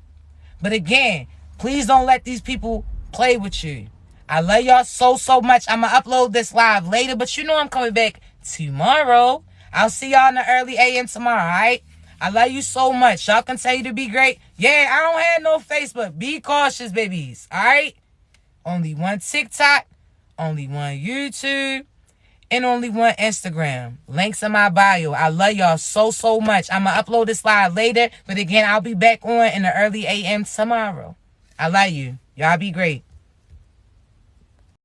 But again, please don't let these people play with you. I love y'all so much. I'm going to upload this live later, but you know I'm coming back tomorrow. I'll see y'all in the early AM tomorrow, all right? I love you so much. Y'all continue to be great. Yeah, I don't have no Facebook. Be cautious, babies, all right? Only one TikTok, only one YouTube, and only one Instagram. Links in my bio. I love y'all so much. I'm going to upload this live later, but again, I'll be back on in the early AM tomorrow. I love you. Y'all be great.